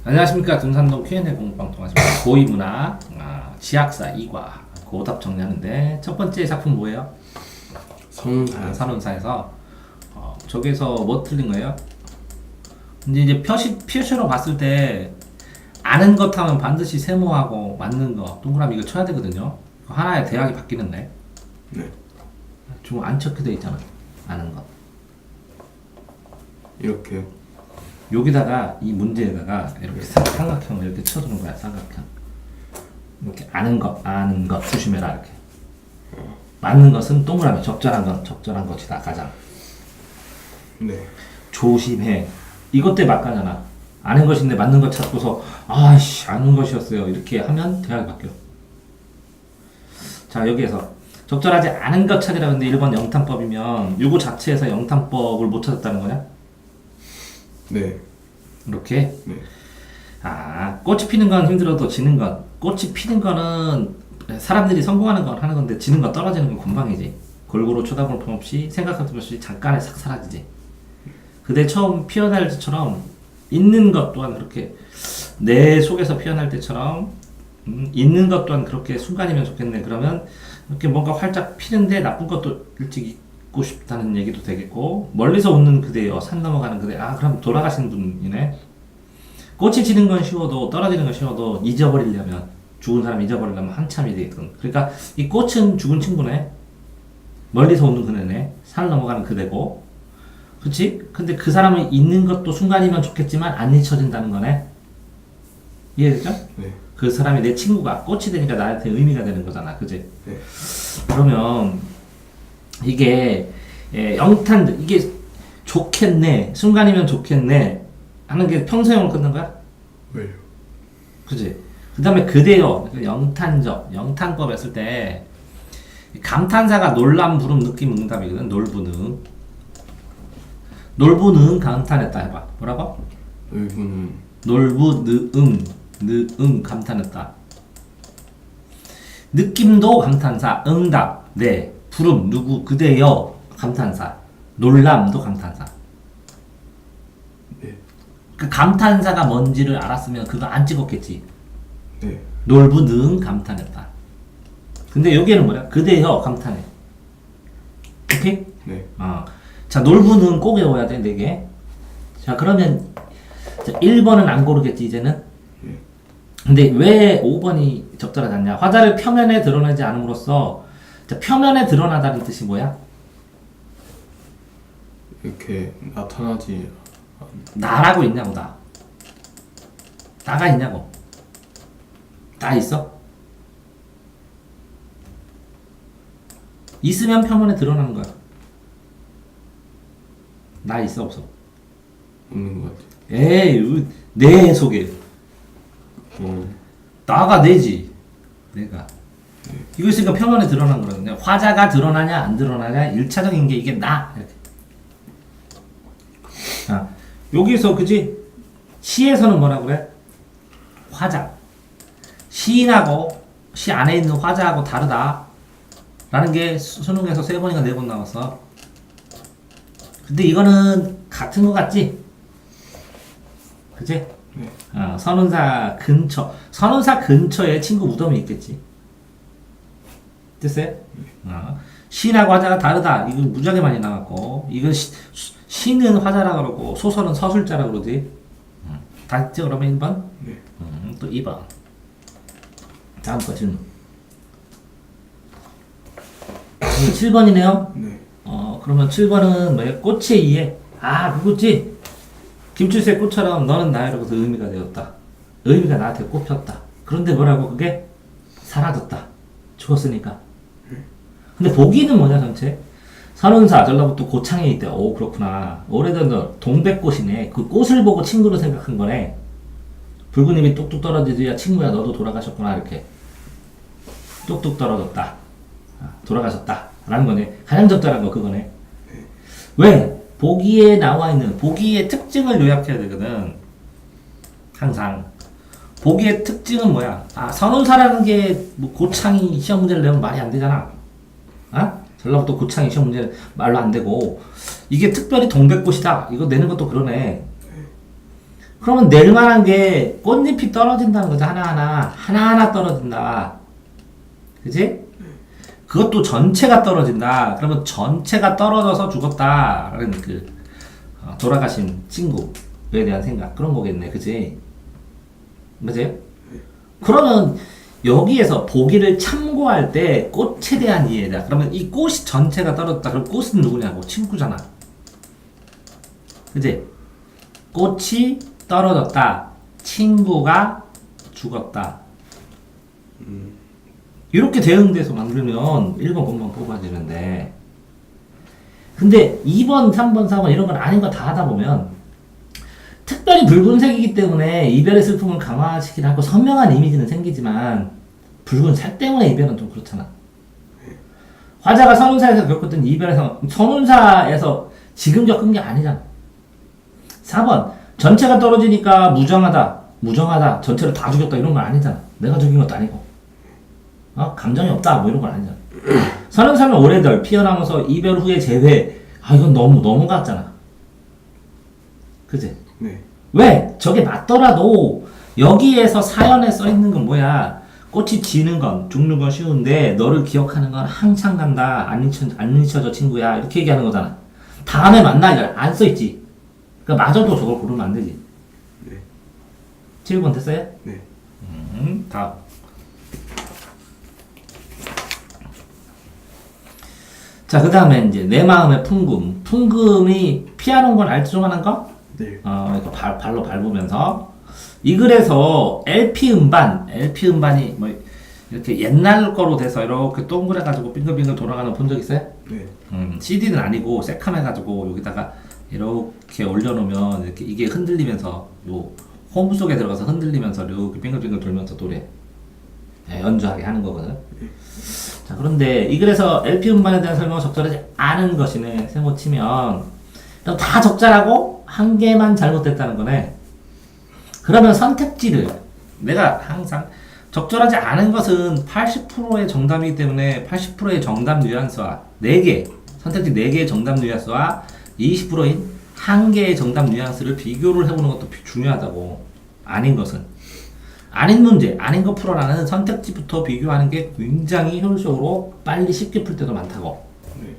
안녕하십니까. 등산동 Q&A 공부방송 하십니다. 고위문학 지학사 2과 고답 정리하는데 첫 번째 작품 뭐예요? 선운사에서 저기서 뭐 틀린 거예요? 근데 이제 표시로 봤을 때 아는 것 하면 반드시 세모하고 맞는 거 동그라미 이거 쳐야 되거든요. 하나의 대학이 바뀌는데 네. 좀 안 척해져 있잖아. 아는 것. 이렇게요. 여기다가 이 문제에다가 이렇게 삼각형을 이렇게 쳐주는 거야. 삼각형. 이렇게 아는 것 조심해라 이렇게. 맞는 것은 동그라미 적절한 것이다 가장. 네. 조심해. 이것 때 막가잖아. 아는 것인데 맞는 것 찾고서 아씨 아는 것이었어요 이렇게 하면 대학이 바뀌어. 자 여기에서 적절하지 않은 것 찾으라 근데 1번 영탄법이면 요거 자체에서 영탄법을 못 찾았다는 거냐? 네. 이렇게. 네. 꽃이 피는 건 힘들어도 지는 건 꽃이 피는 거는 사람들이 성공하는 건 하는 건데 지는 건 떨어지는 건 금방이지. 골고루 쳐다볼 품 없이 생각할 틈 없이 잠깐에 싹 사라지지. 그대 처음 피어날 때처럼 있는 것 또한 그렇게 내 속에서 피어날 때처럼 있는 것 또한 그렇게 순간이면 좋겠네. 그러면 이렇게 뭔가 활짝 피는데 나쁜 것도 일찍 잊고 싶다는 얘기도 되겠고 멀리서 웃는 그대여 산 넘어가는 그대 그럼 돌아가신 분이네. 꽃이 지는 건 쉬워도 떨어지는 건 쉬워도 잊어버리려면 죽은 사람 잊어버리려면 한참이 되거든. 그러니까 이 꽃은 죽은 친구네. 멀리서 웃는 그대네. 산을 넘어가는 그대고 그치? 근데 그 사람은 있는 것도 순간이면 좋겠지만 안 잊혀진다는 거네. 이해됐죠? 네. 그 사람이 내 친구가 꽃이 되니까 나한테 의미가 되는 거잖아. 그치? 네. 그러면 이게 영탄 이게 좋겠네. 순간이면 좋겠네. 하는 게 평소형으로 끝난 거야? 왜요? 그치? 그 다음에 그대여, 영탄법 했을 때, 감탄사가 놀람, 부름, 느낌, 응답이거든, 놀부능. 놀부능 감탄했다 해봐. 뭐라고? 놀부는 놀부, 느응, 감탄했다. 느낌도 감탄사, 응답, 네, 부름, 누구, 그대여, 감탄사. 놀람도 감탄사. 네. 그 감탄사가 뭔지를 알았으면 그거 안 찍었겠지. 네. 놀부능 감탄했다. 근데 여기에는 뭐야? 그대여 감탄해. 오케이? 네. 자, 놀부능 꼭 외워야 돼, 4개. 자, 그러면 자, 1번은 안 고르겠지, 이제는? 네. 근데 왜 5번이 적절하지 않냐? 화자를 표면에 드러내지 않음으로써 자, 표면에 드러나다는 뜻이 뭐야? 이렇게 나타나지 나라고 있냐고, 나. 나가 있냐고. 나 있어? 있으면 표면에 드러나는 거야. 나 있어, 없어? 없는 것 같아요. 에이, 내 속에. 나가 내지. 내가. 이거 있으니까 표면에 드러난 거거든요. 화자가 드러나냐, 안 드러나냐, 1차적인 게 이게 나. 이렇게. 여기서, 그지? 시에서는 뭐라 그래? 화자. 시인하고, 시 안에 있는 화자하고 다르다. 라는 게 수능에서 3번인가 4번 나왔어. 근데 이거는 같은 거 같지? 그치? 네. 선운사 근처에 친구 무덤이 있겠지. 됐어요? 시인하고 화자가 다르다. 이거 무지하게 많이 나왔고, 이건 시는 화자라 그러고, 소설은 서술자라 그러지. 다 했죠? 그러면 1번? 네. 또 2번. 다음 거 질문. 7번이네요? 네. 그러면 7번은 뭐야? 꽃의 이해. 그거지? 김추수의 꽃처럼 너는 나에로부터 의미가 되었다. 의미가 나한테 꼽혔다. 그런데 뭐라고? 그게 사라졌다. 죽었으니까. 근데 보기는 뭐냐 전체? 선운사 전라북도 고창에 있대. 오 그렇구나. 오래전 동백꽃이네. 그 꽃을 보고 친구로 생각한 거네. 붉은 잎이 뚝뚝 떨어지지야 친구야 너도 돌아가셨구나 이렇게. 뚝뚝 떨어졌다. 돌아가셨다. 라는 거네. 가장 적절한 거 그거네. 왜? 보기에 나와 있는 보기의 특징을 요약해야 되거든. 항상. 보기의 특징은 뭐야? 선운사라는 게 뭐 고창이 시험 문제를 내면 말이 안 되잖아. 전라북도 고창이 시험 문제는 말로 안 되고 이게 특별히 동백꽃이다. 이거 내는 것도 그러네. 그러면 낼 만한 게 꽃잎이 떨어진다는 거죠. 하나하나 떨어진다. 그지? 그것도 전체가 떨어진다. 그러면 전체가 떨어져서 죽었다라는 돌아가신 친구에 대한 생각 그런 거겠네. 그지? 맞아요? 그러면 여기에서 보기를 참고할 때 꽃에 대한 이해다. 그러면 이 꽃이 전체가 떨어졌다. 그럼 꽃은 누구냐고? 친구잖아. 그지? 꽃이 떨어졌다. 친구가 죽었다. 이렇게 대응돼서 만들면 1번 금방 뽑아지는데, 근데 2번, 3번, 4번 이런 건 아닌 거 다 하다 보면 특별히 붉은색이기 때문에 이별의 슬픔을 강화시키려 하고 선명한 이미지는 생기지만 붉은색 때문에 이별은 좀 그렇잖아. 화자가 선운사에서 겪었던 이별에서 선운사에서 지금 겪은 게 아니잖아. 4번 전체가 떨어지니까 무정하다 전체를 다 죽였다 이런 건 아니잖아. 내가 죽인 것도 아니고 감정이 없다 뭐 이런 건 아니잖아. 선운사는 오래들 피어나면서 이별 후에 재회. 이건 너무 같잖아. 그치? 네. 왜? 저게 맞더라도 여기에서 사연에 써있는 건 뭐야? 꽃이 지는 건 죽는 건 쉬운데 너를 기억하는 건 항상 간다. 안 잊혀져 친구야. 이렇게 얘기하는 거잖아. 다음에 만나 이거 안 써있지. 그러니까 마저도 저걸 고르면 안 되지. 네. 7번 됐어요? 네. 다음. 자, 그 다음에 이제 내 마음의 풍금. 풍금이 피아노인 건 알지 좀 하는 거? 네. 이거 발로 밟으면서. 이 글에서 LP 음반이 뭐 이렇게 옛날 거로 돼서 이렇게 동그래가지고 빙글빙글 돌아가는 거 본 적 있어요? 네. CD는 아니고 새카매가지고 여기다가 이렇게 올려놓으면 이렇게 이게 흔들리면서 요 홈 속에 들어가서 흔들리면서 이렇게 빙글빙글 돌면서 노래 연주하게 하는 거거든. 자, 그런데 이 글에서 LP 음반에 대한 설명을 적절하지 않은 것이네. 세모 치면 그럼 다 적절하고 한 개만 잘못됐다는 거네. 그러면 선택지를 내가 항상 적절하지 않은 것은 80%의 정답이기 때문에 80%의 정답 뉘앙스와 4개 선택지 4개의 정답 뉘앙스와 20%인 1개의 정답 뉘앙스를 비교를 해보는 것도 중요하다고. 아닌 것은 아닌 문제, 아닌 거 풀어라는 선택지부터 비교하는 게 굉장히 효율적으로 빨리 쉽게 풀 때도 많다고. 네.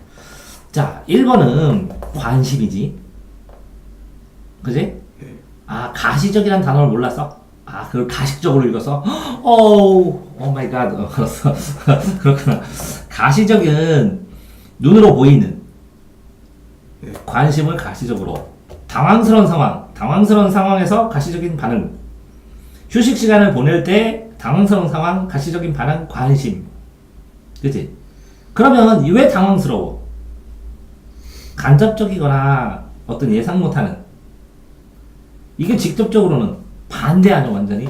자, 1번은 관심이지. 그지? 네. 가시적이란 단어를 몰랐어? 그걸 가식적으로 읽어서? 오 마이 갓. 그렇어. 그렇구나. 가시적은 눈으로 보이는 네. 관심을 가시적으로. 당황스러운 상황에서 가시적인 반응. 휴식 시간을 보낼 때 당황스러운 상황, 가시적인 반응, 관심. 그치? 그러면 왜 당황스러워? 간접적이거나 어떤 예상 못하는. 이게 직접적으로는 반대하죠, 완전히.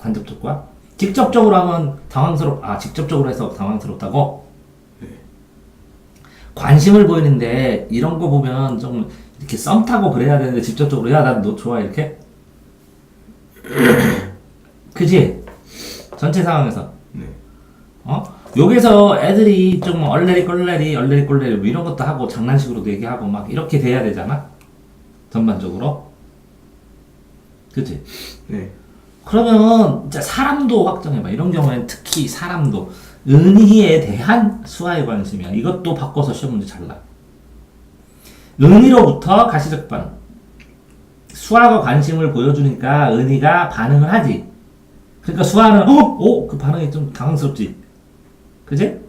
간접적과. 직접적으로 하면 직접적으로 해서 당황스럽다고? 네. 관심을 보이는데, 이런 거 보면 좀 이렇게 썸 타고 그래야 되는데, 직접적으로, 야, 나 너 좋아, 이렇게? 그지? 전체 상황에서. 네. 여기서 애들이 좀 얼레리 꼴레리 뭐 이런 것도 하고 장난식으로도 얘기하고 막 이렇게 돼야 되잖아? 전반적으로. 그치? 네. 그러면 진짜 사람도 확정해봐. 이런 경우에는 특히 사람도 은희에 대한 수화의 관심이야. 이것도 바꿔서 시험 문제 잘 나. 은희로부터 가시적 반응. 수화가 관심을 보여주니까 은희가 반응을 하지. 그러니까 수화는 그 반응이 좀 당황스럽지. 그지?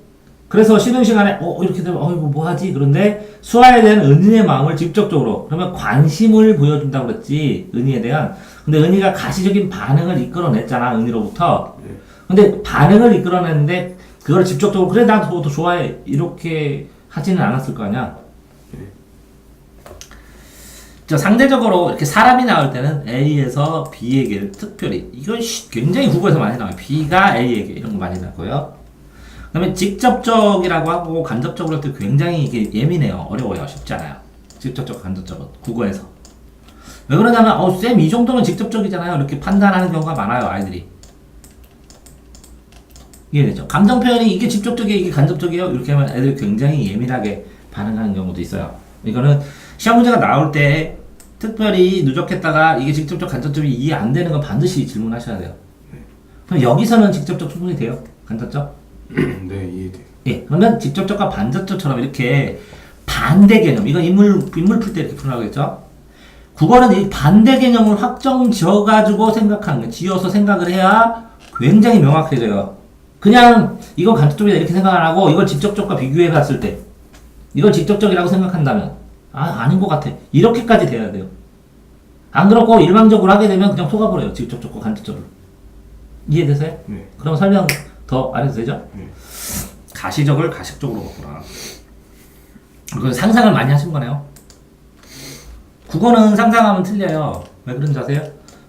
그래서 쉬는 시간에 이렇게 되면 이거 뭐 하지? 그런데 수화에 대한 은희의 마음을 직접적으로 그러면 관심을 보여준다고 그랬지. 은희에 대한. 근데 은희가 가시적인 반응을 이끌어냈잖아. 은희로부터. 네. 근데 반응을 이끌어냈는데 그걸 직접적으로 그래 나 더 좋아해 이렇게 하지는 않았을 거 아니야. 상대적으로 이렇게 사람이 나올 때는 A에서 B에게를 특별히 이건 굉장히 국어에서 많이 나와요. B가 A에게 이런 거 많이 나고요. 그 다음에 직접적이라고 하고 간접적으로 할 때 굉장히 이게 예민해요. 어려워요. 쉽지 않아요. 직접적 간접적은 국어에서. 왜 그러냐면 쌤 이 정도면 직접적이잖아요. 이렇게 판단하는 경우가 많아요. 아이들이. 이해되죠? 감정 표현이 이게 직접적이에요, 이게 간접적이에요. 이렇게 하면 애들이 굉장히 예민하게 반응하는 경우도 있어요. 이거는 시험 문제가 나올 때 특별히 누적했다가 이게 직접적 간접적이 이해 안 되는 건 반드시 질문하셔야 돼요. 그럼 여기서는 직접적 충분히 돼요? 간접적? 네, 이해돼요. 예. 그러면 직접적과 반접적처럼 이렇게 반대 개념, 이건 인물 풀 때 이렇게 풀라고 했죠? 국어는 이 반대 개념을 확정 지어가지고 생각하는 거예요. 지어서 생각을 해야 굉장히 명확해져요. 그냥 이건 간접적이다 이렇게 생각 안 하고 이걸 직접적과 비교해 봤을 때 이걸 직접적이라고 생각한다면 아닌 것 같아. 이렇게까지 돼야 돼요. 안 그렇고 일방적으로 하게 되면 그냥 속아버려요. 직접적과 간접적으로. 이해되세요? 네. 그럼 설명 더 안 해도 되죠? 네. 가시적을 가식적으로 바꾸라. 그건 상상을 많이 하신 거네요. 국어는 상상하면 틀려요. 왜 그런지 아세요?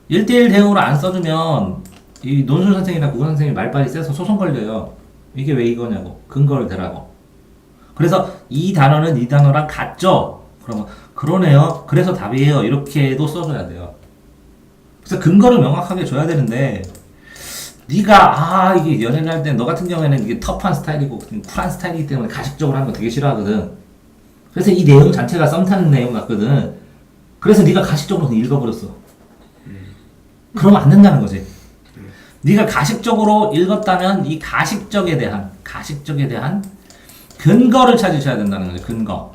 1대1 대응으로 안 써주면 이 논술 선생이나 국어 선생님이 말빨이 세서 소송 걸려요. 이게 왜 이거냐고. 근거를 대라고. 그래서 이 단어는 이 단어랑 같죠? 그러면 그러네요. 그래서 답이에요. 이렇게도 써줘야 돼요. 그래서 근거를 명확하게 줘야 되는데 네가 이게 연애를 할 때 너 같은 경우에는 이게 터프한 스타일이고 쿨한 스타일이기 때문에 가식적으로 하는 거 되게 싫어하거든. 그래서 이 내용 자체가 썸 타는 내용 같거든. 그래서 네가 가식적으로 읽어버렸어. 그러면 안 된다는 거지. 네가 가식적으로 읽었다면 이 가식적에 대한 근거를 찾으셔야 된다는 거죠. 근거.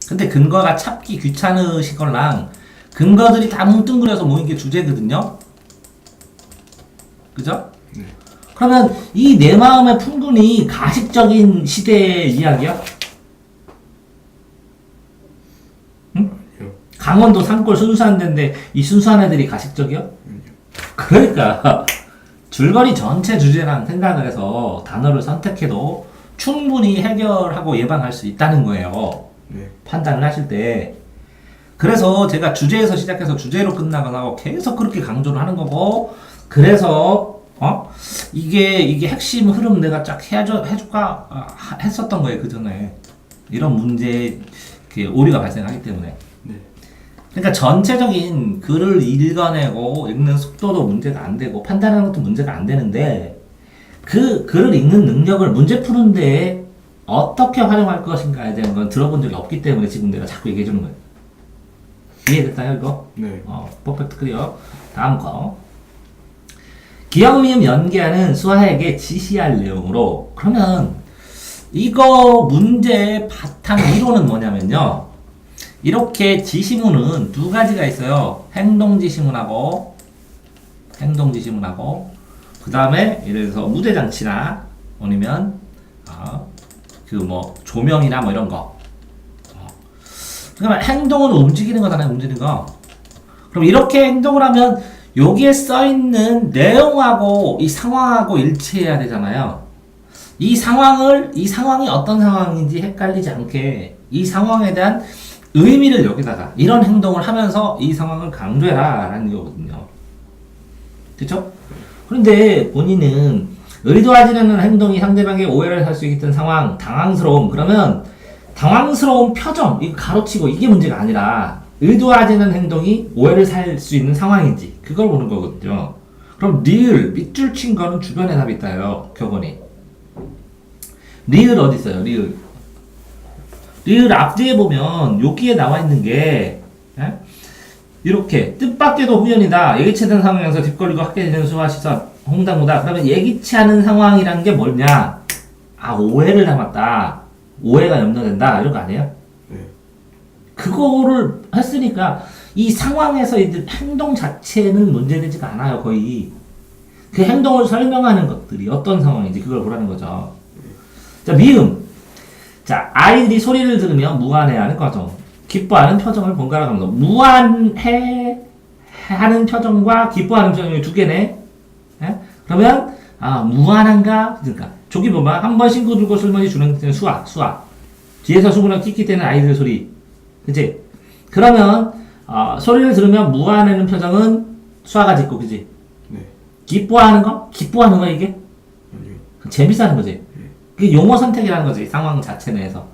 근데 근거가 찾기 귀찮으시걸랑 근거들이 다 뭉뚱그려서 모인 게 주제거든요. 그죠? 네. 그러면 이 내 마음의 풍분이 가식적인 시대의 이야기야? 응? 아니요. 강원도 산골 순수한 데인데 이 순수한 애들이 가식적이야? 아니요. 그러니까 줄거리 전체 주제랑 생각을 해서 단어를 선택해도 충분히 해결하고 예방할 수 있다는 거예요. 네. 판단을 하실 때. 그래서 제가 주제에서 시작해서 주제로 끝나거나 하고 계속 그렇게 강조를 하는 거고, 그래서 이게 핵심 흐름 내가 쫙 해줄까 했었던 거예요. 그 전에 이런 문제 오류가 발생하기 때문에. 네. 그러니까 전체적인 글을 읽어내고 읽는 속도도 문제가 안 되고 판단하는 것도 문제가 안 되는데 그 글을 읽는 능력을 문제 푸는데 어떻게 활용할 것인가에 대한 건 들어본 적이 없기 때문에 지금 내가 자꾸 얘기해 주는 거예요. 이해됐나요 이거? 네. 퍼펙트 클리어. 다음 거. 기억, 미음, 연계하는 수학에게 지시할 내용으로. 그러면 이거 문제의 바탕 이론은 뭐냐면요. 이렇게 지시문은 두 가지가 있어요. 행동지시문하고 그 다음에 예를 들어서 무대장치나 아니면 조명이나 뭐 이런 거. 그러면 행동은 움직이는 거잖아요. 움직이는 거. 그럼 이렇게 행동을 하면 여기에 써있는 내용하고 이 상황하고 일치해야 되잖아요. 이 상황이 어떤 상황인지 헷갈리지 않게 이 상황에 대한 의미를 여기다가 이런 행동을 하면서 이 상황을 강조해라 라는 거거든요. 그쵸? 그런데 본인은 의도하지 않는 행동이 상대방의 오해를 살 수 있던 상황, 당황스러움. 그러면 당황스러운 표정, 이거 가로치고 이게 문제가 아니라 의도하지 않는 행동이 오해를 살 수 있는 상황인지 그걸 보는 거거든요. 그럼 리을, 밑줄 친 거는 주변에 답이 있다요. 격언이. 리을 어디 있어요? 리을 앞뒤에 보면 여기에 나와 있는 게 이렇게 뜻밖에도 후연이다. 예기치 않은 상황에서 뒷걸리고 학계 되는 수와 시선 홍당무다. 그러면 예기치 않은 상황이란 게 뭐냐? 오해를 담았다. 오해가 염려된다. 이런 거 아니에요? 네. 그거를 했으니까 이 상황에서 이들 행동 자체는 문제되지가 않아요. 거의 그 행동을 설명하는 것들이 어떤 상황인지 그걸 보라는 거죠. 자, 미음. 자, 아이들이 소리를 들으며 무안해하는 과정. 기뻐하는 표정을 번갈아 가면서 무안해 하는 표정과 기뻐하는 표정이 두 개네. 그러면 무안한가? 그러니까 저기 봐봐. 한 번 신고 들고 술머니 주는 수학. 뒤에서 수구랑 킥킥대는 아이들 소리. 그치? 그러면 소리를 들으면 무안해하는 표정은 수아가 짓고, 그치? 네. 기뻐하는 거 이게? 아니요. 재밌어하는 거지. 그게 용어 선택이라는 거지. 상황 자체 내에서.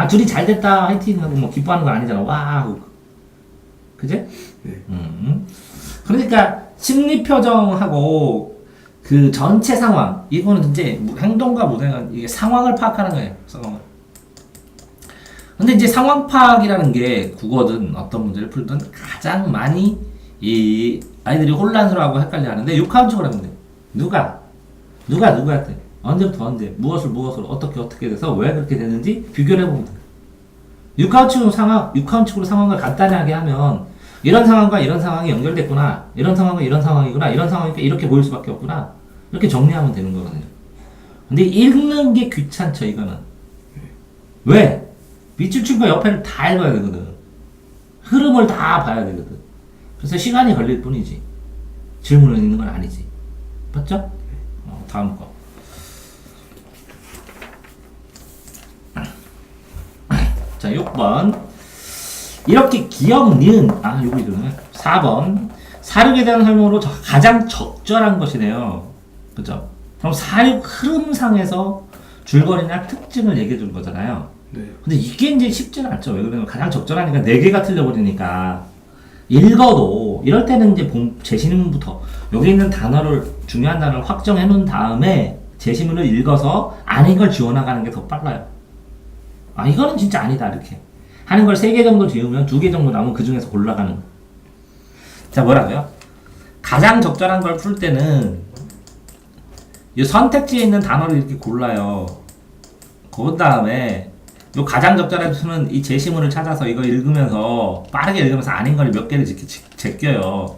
둘이 잘 됐다, 화이팅 하고 뭐 기뻐하는 거 아니잖아. 와 하고. 그지? 네. 그러니까 심리 표정하고 그 전체 상황, 이거는 이제 행동과 무대가 이게 상황을 파악하는 거예요. 상황을. 근데 이제 상황 파악이라는 게 국어든 어떤 문제를 풀든 가장 많이 이 아이들이 혼란스러워하고 헷갈려 하는데 6카운트를 하면 돼. 누구한테 언제부터 언제 무엇을 어떻게 돼서 왜 그렇게 됐는지 비교를 해보면 돼. 6카운트로 상황을 간단하게 하면 이런 상황과 이런 상황이 연결됐구나. 이런 상황과 이런 상황이구나. 이런 상황이니까 이렇게 보일 수밖에 없구나. 이렇게 정리하면 되는 거거든요. 근데 읽는 게 귀찮죠, 이거는. 왜? 밑줄 친거 옆에를 다 읽어야 되거든. 흐름을 다 봐야 되거든. 그래서 시간이 걸릴 뿐이지. 질문을 읽는 건 아니지. 맞죠? 다음 거. 자, 6번. 이렇게 기억, 니은. 요거 이거네. 4번. 사륙에 대한 설명으로 가장 적절한 것이네요. 그죠? 그럼 사륙 흐름상에서 줄거리나 특징을 얘기해 준 거잖아요. 네. 근데 이게 이제 쉽지는 않죠. 왜 그러냐면 가장 적절하니까 4개가 틀려버리니까. 읽어도, 이럴 때는 이제 제시문부터, 여기 있는 중요한 단어를 확정해 놓은 다음에 제시문을 읽어서 아닌 걸 지워나가는 게 더 빨라요. 이거는 진짜 아니다. 이렇게. 하는 걸 3개 정도 지우면 2개 정도 남으면 그 중에서 골라가는 거. 자, 뭐라고요? 가장 적절한 걸 풀 때는 이 선택지에 있는 단어를 이렇게 골라요. 그 다음에 요 가장 적절한 수는 이 제시문을 찾아서 이거 읽으면서 빠르게 읽으면서 아닌 걸 몇 개를 제껴요.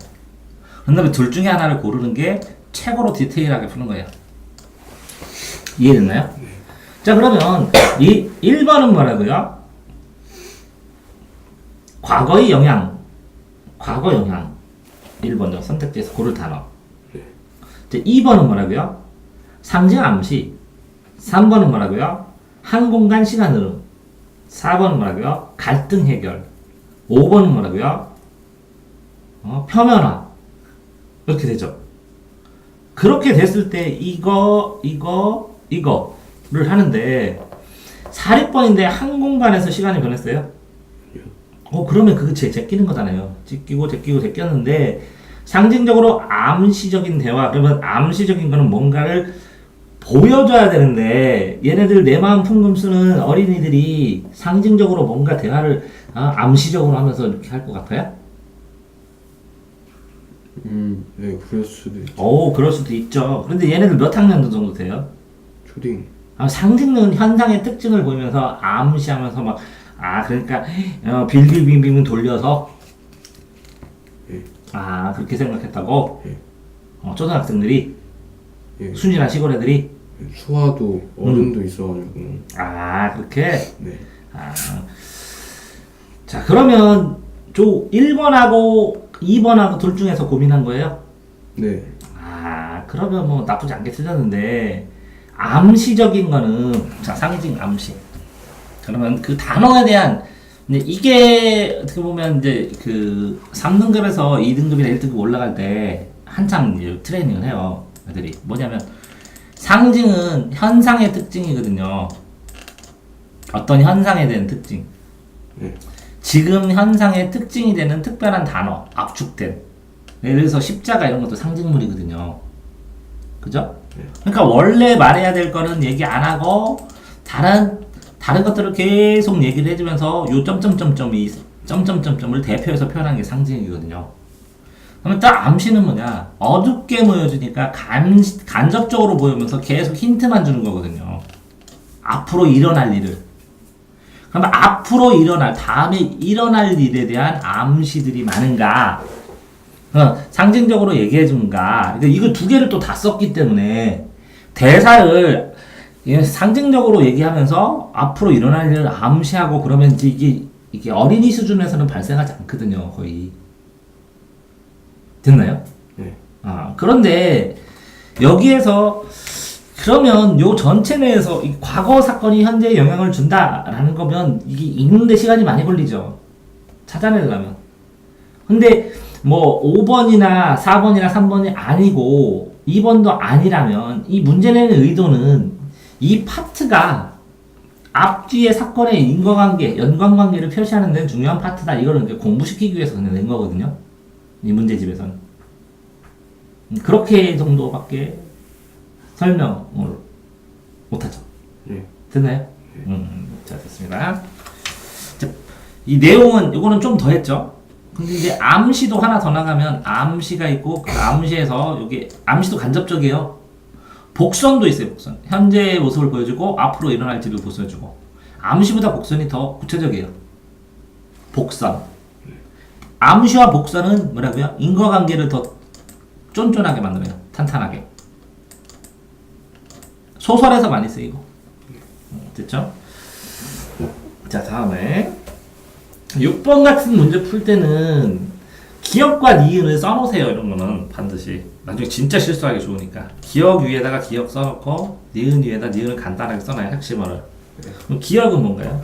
그 다음에 둘 중에 하나를 고르는 게 최고로 디테일하게 푸는 거예요. 이해됐나요? 네. 자, 그러면 이 1번은 뭐라고요? 과거 영향 1번요. 선택지에서 고를 단어. 네. 자, 2번은 뭐라고요? 상징 암시. 3번은 뭐라고요? 한 공간 시간 흐름. 4번은 뭐라고요? 갈등 해결. 5번은 뭐라고요? 표면화. 이렇게 되죠. 그렇게 됐을 때 이거를 하는데 4,6번인데 한 공간에서 시간이 변했어요? 그러면 그거 제끼는 거잖아요. 제꼈는데 상징적으로 암시적인 대화. 그러면 암시적인 거는 뭔가를 보여줘야 되는데 얘네들 내 마음 풍금 쓰는 어린이들이 상징적으로 뭔가 대화를 암시적으로 하면서 이렇게 할 것 같아요? 네, 그럴 수도 있죠. 그럴 수도 있죠. 그런데 얘네들 몇 학년 정도 돼요? 초딩. 상징적인 현상의 특징을 보이면서 암시하면서 막 그러니까 빌빌빙빙 돌려서 예. 그렇게 생각했다고? 예. 초등학생들이 예. 순진한 시골 애들이 수화도 어른도 있어가지고. 그렇게? 네. 자, 그러면 1번하고 2번하고 둘 중에서 고민한 거예요? 네. 그러면 뭐 나쁘지 않게 틀렸는데 암시적인 거는 자, 상징 암시. 그러면 그 단어에 대한 이게 어떻게 보면 이제 그 3등급에서 2등급이나 1등급 올라갈 때 한참 이제 트레이닝을 해요. 애들이 뭐냐면 상징은 현상의 특징이거든요. 어떤 현상에 대한 특징. 네. 지금 현상의 특징이 되는 특별한 단어, 압축된. 예를 들어서 십자가 이런 것도 상징물이거든요. 그죠? 네. 그러니까 원래 말해야 될 거는 얘기 안 하고 다른 것들을 계속 얘기를 해주면서 요 점점점점이 점점점점을 대표해서 표현하는 게 상징이거든요. 그러면 딱 암시는 뭐냐? 어둡게 보여주니까 간접적으로 보이면서 계속 힌트만 주는 거거든요. 앞으로 일어날 일을. 그러면 앞으로 다음에 일어날 일에 대한 암시들이 많은가? 상징적으로 얘기해 준가? 그러니까 이거 2개를 또 다 썼기 때문에 대사를 상징적으로 얘기하면서 앞으로 일어날 일을 암시하고 그러면 이게 어린이 수준에서는 발생하지 않거든요, 거의. 됐나요? 네. 그런데 여기에서 그러면 요 전체 내에서 이 과거 사건이 현재에 영향을 준다라는 거면 이게 읽는데 시간이 많이 걸리죠. 찾아내려면. 근데 뭐 5번이나 4번이나 3번이 아니고 2번도 아니라면 이 문제 내는 의도는 이 파트가 앞뒤의 사건의 인과관계, 연관관계를 표시하는 데는 중요한 파트다. 이거는 이제 공부시키기 위해서 그냥 낸 거거든요. 이 문제집에서는. 그렇게 정도밖에 설명을 못하죠. 네. 됐나요? 자, 됐습니다. 이 내용은 이거는 좀 더 했죠. 근데 이제 암시도 하나 더 나가면 암시가 있고 그 암시에서 여기 암시도 간접적이에요. 복선도 있어요. 복선. 현재의 모습을 보여주고 앞으로 일어날지를 보여주고. 암시보다 복선이 더 구체적이에요. 복선. 암시와 복선은 뭐라고요? 인과관계를 더 쫀쫀하게 만들어요. 탄탄하게. 소설에서 많이 쓰이고. 됐죠? 자, 다음에 6번 같은 문제 풀 때는 기억과 니은을 써놓으세요. 이런 거는 반드시. 나중에 진짜 실수하기 좋으니까. 기억 위에다가 기억 써놓고 니은 위에다 니은을 간단하게 써놔요. 핵심어를. 그럼 기억은 뭔가요?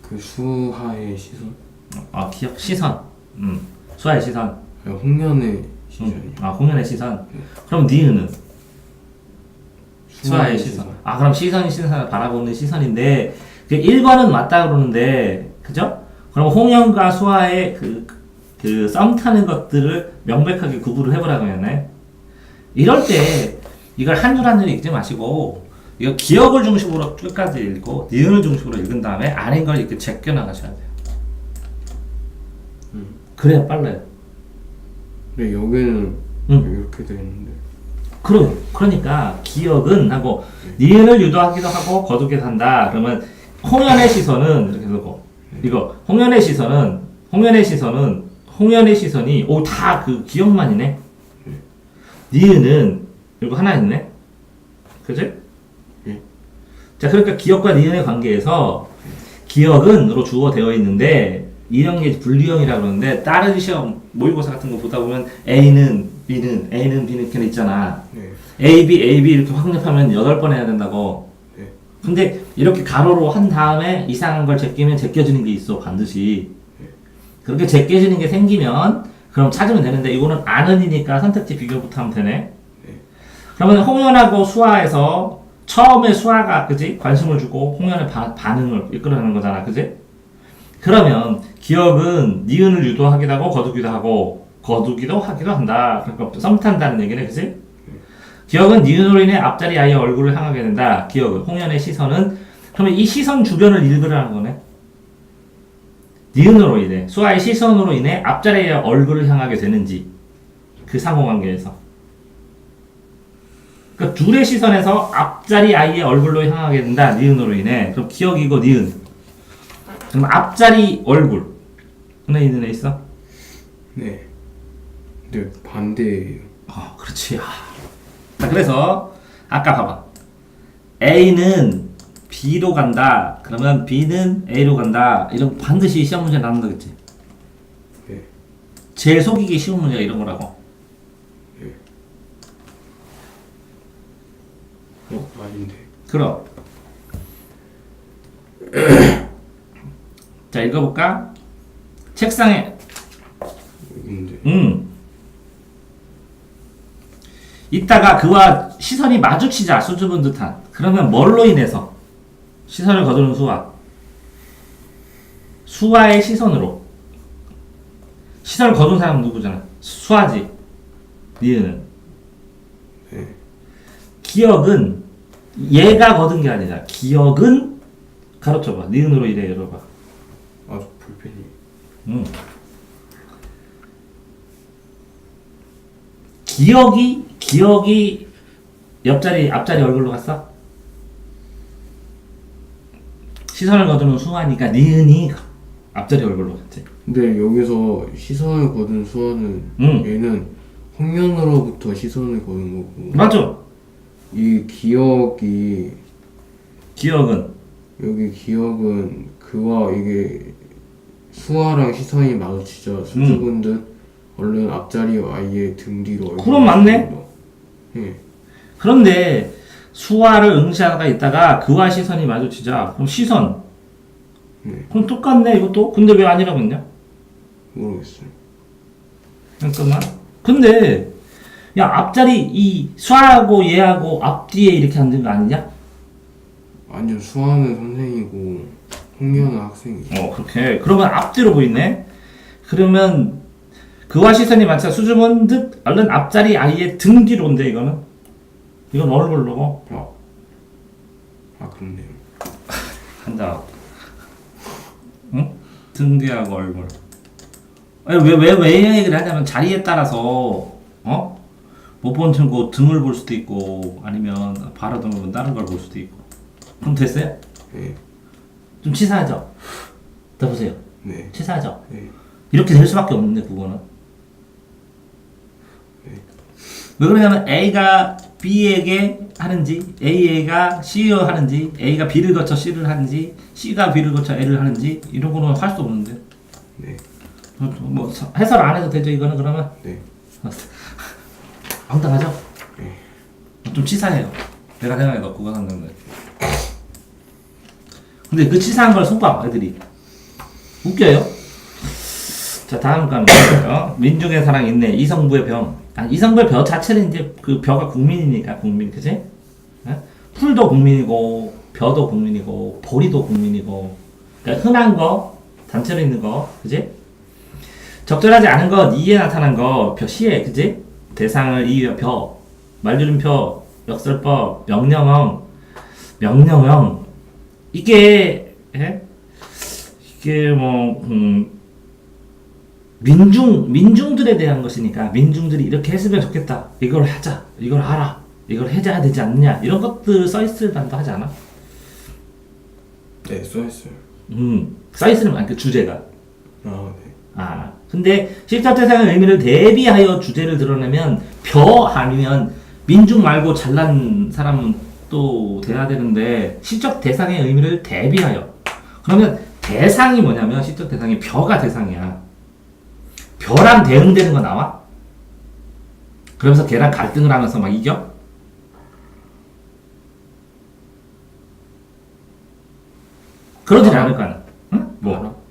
그 수하의 시선? 기억 시선. 수아의 시선. 홍련의 시선이요. 홍연의 시선. 그럼 니은은? 수아의 시선. 그럼 시선이 시선을 바라보는 시선인데, 1번은 맞다 그러는데, 그죠? 그럼 홍연과 수아의 그 썸 타는 것들을 명백하게 구분을 해보라고 했네. 이럴 때, 이걸 한 줄 한 줄 읽지 마시고, 이거 기억을 중심으로 끝까지 읽고, 니은을 중심으로 읽은 다음에, 아닌 걸 이렇게 제껴 나가셔야 돼요. 그래야 빨라요. 근데 여기는 이렇게 돼 있는데. 그러니까 기억은 하고 니은을 유도하기도 하고 거두기도 한다. 그러면 홍연의 시선은 이렇게 쓰고 이거 홍연의 시선이 다 그 기억만이네. 니은은 이거 하나 있네. 그지? 자, 그러니까 기억과 니은의 관계에서 기억은으로 주어 되어 있는데 이런 게 분류형이라고 그러는데 다른 시험 모의고사 같은 거 보다 보면 A는 B는 이렇게 있잖아. 네. A, B 이렇게 확립하면 8번 해야 된다고. 네. 근데 이렇게 가로로 한 다음에 이상한 걸 제끼면 제껴지는 게 있어, 반드시. 그렇게 제껴지는 게 생기면 그럼 찾으면 되는데 이거는 아는이니까 선택지 비교부터 하면 되네. 네. 그러면 홍연하고 수아에서 처음에 수아가 그지? 관심을 주고 홍연의 반응을 이끌어내는 거잖아, 그지? 그러면 기억은 니은을 유도하기도 하고 거두기도 하기도 한다. 그러니까 썸 탄다는 얘기네, 그치? 기억은 니은으로 인해 앞자리 아이의 얼굴을 향하게 된다. 기억은 홍연의 시선은 그러면 이 시선 주변을 읽으라는 거네. 니은으로 인해 수아의 시선으로 인해 앞자리의 얼굴을 향하게 되는지 그 상호관계에서. 그러니까 둘의 시선에서 앞자리 아이의 얼굴로 향하게 된다. 니은으로 인해. 그럼 기억이고 니은. 그럼 앞자리 얼굴. 하나 있는 애 있어? 네. 근데 반대예요. 그렇지. 자, 그래서 아까 봐봐. A는 B로 간다. 그러면 B는 A로 간다. 이런 반드시 시험 문제 나온다, 그치? 네. 제일 속이기 쉬운 문제가 이런 거라고. 네. 아닌데. 그럼. 자, 읽어볼까? 책상에. 있는데. 이따가 그와 시선이 마주치자. 수줍은 듯한. 그러면 뭘로 인해서? 시선을 거두는 수아. 수아의 시선으로. 시선을 거둔 사람은 누구잖아? 수아지. 니은은. 네. 기억은 얘가 거둔 게 아니라 기억은 가로쳐봐. 니은으로 이래 열어봐. 볼펜이. 기억이 앞자리 얼굴로 갔어? 시선을 거두는 수아니까 니은이 앞자리 얼굴로 갔지. 근데 여기서 시선을 거둔 수아는 얘는 홍련으로부터 시선을 거둔 거고. 맞죠? 이 기억은 여기 기억은 그와 이게 수아랑 시선이 마주치자 수줍은 듯 얼른 앞자리 아이의 등 뒤로. 그럼 맞네. 예. 그런데 수아를 응시하다가 있다가 그와 시선이 마주치자. 그럼 시선. 그럼 똑같네 이것도. 근데 왜 아니라고 했냐? 모르겠어요. 잠깐만. 근데 야 앞자리 이 수아하고 얘하고 앞뒤에 이렇게 앉은 거 아니냐? 아니요, 수아는 선생이고 홍련은 학생이죠. 그렇게. 그러면 앞뒤로 보이네. 그러면 그와 시선이 마주치자 수줍은 듯 얼른 앞자리 아이의 등 뒤로인데 이거는 얼굴로. 그렇네요. 한다. 등 뒤하고 얼굴. 아니, 왜 얘기를 하냐면 자리에 따라서 못 본 친구 등을 볼 수도 있고 아니면 바로 등을 다른 걸 볼 수도 있고. 그럼 됐어요? 네. 좀 치사하죠? 더 보세요. 네. 치사하죠? 네. 이렇게 될 수밖에 없는데 그거는. 왜 그러냐면 A가 B에게 하는지 A가 C에 하는지 A가 B를 거쳐 C를 하는지 C가 B를 거쳐 A를 하는지 이런 거는 할 수 없는데. 네. 뭐 해설 안 해도 되죠 이거는 그러면? 네. 황당하죠? 네. 좀 치사해요. 내가 생각해도 그거 상관없는데. 근데 그 치사한 걸 속아 애들이 웃겨요. 자 다음 거는 뭐예요? 민중의 사랑 인내 이성부의 병. 이성부의 벼 자체는 이제 그 벼가 국민이니까 국민 그지? 에? 풀도 국민이고 벼도 국민이고 보리도 국민이고 그러니까 흔한 거 단체로 있는 거 그지? 적절하지 않은 것 이에 나타난 거 벼 시에 그지? 대상을 이유여 벼 말줄임표 역설법 명령형 이게 이게 뭐 민중들에 대한 것이니까 민중들이 이렇게 했으면 좋겠다. 이걸 하자. 이걸 하라. 이걸 해줘야 되지 않느냐. 이런 것들 써있을 만도 하지 않아? 네, 써있어요. 써있으면 그 주제가. 아, 네. 근데 실적대상의 의미를 대비하여 주제를 드러내면 벼 아니면 민중 말고 잘난 사람은 또 돼야 되는데 실적 대상의 의미를 대비하여. 그러면 대상이 뭐냐면 실적 대상이 벼가 대상이야. 벼랑 대응되는 거 나와? 그러면서 걔랑 갈등을 하면서 막 이겨? 그러지 않을 거 아니야. 응? 뭐?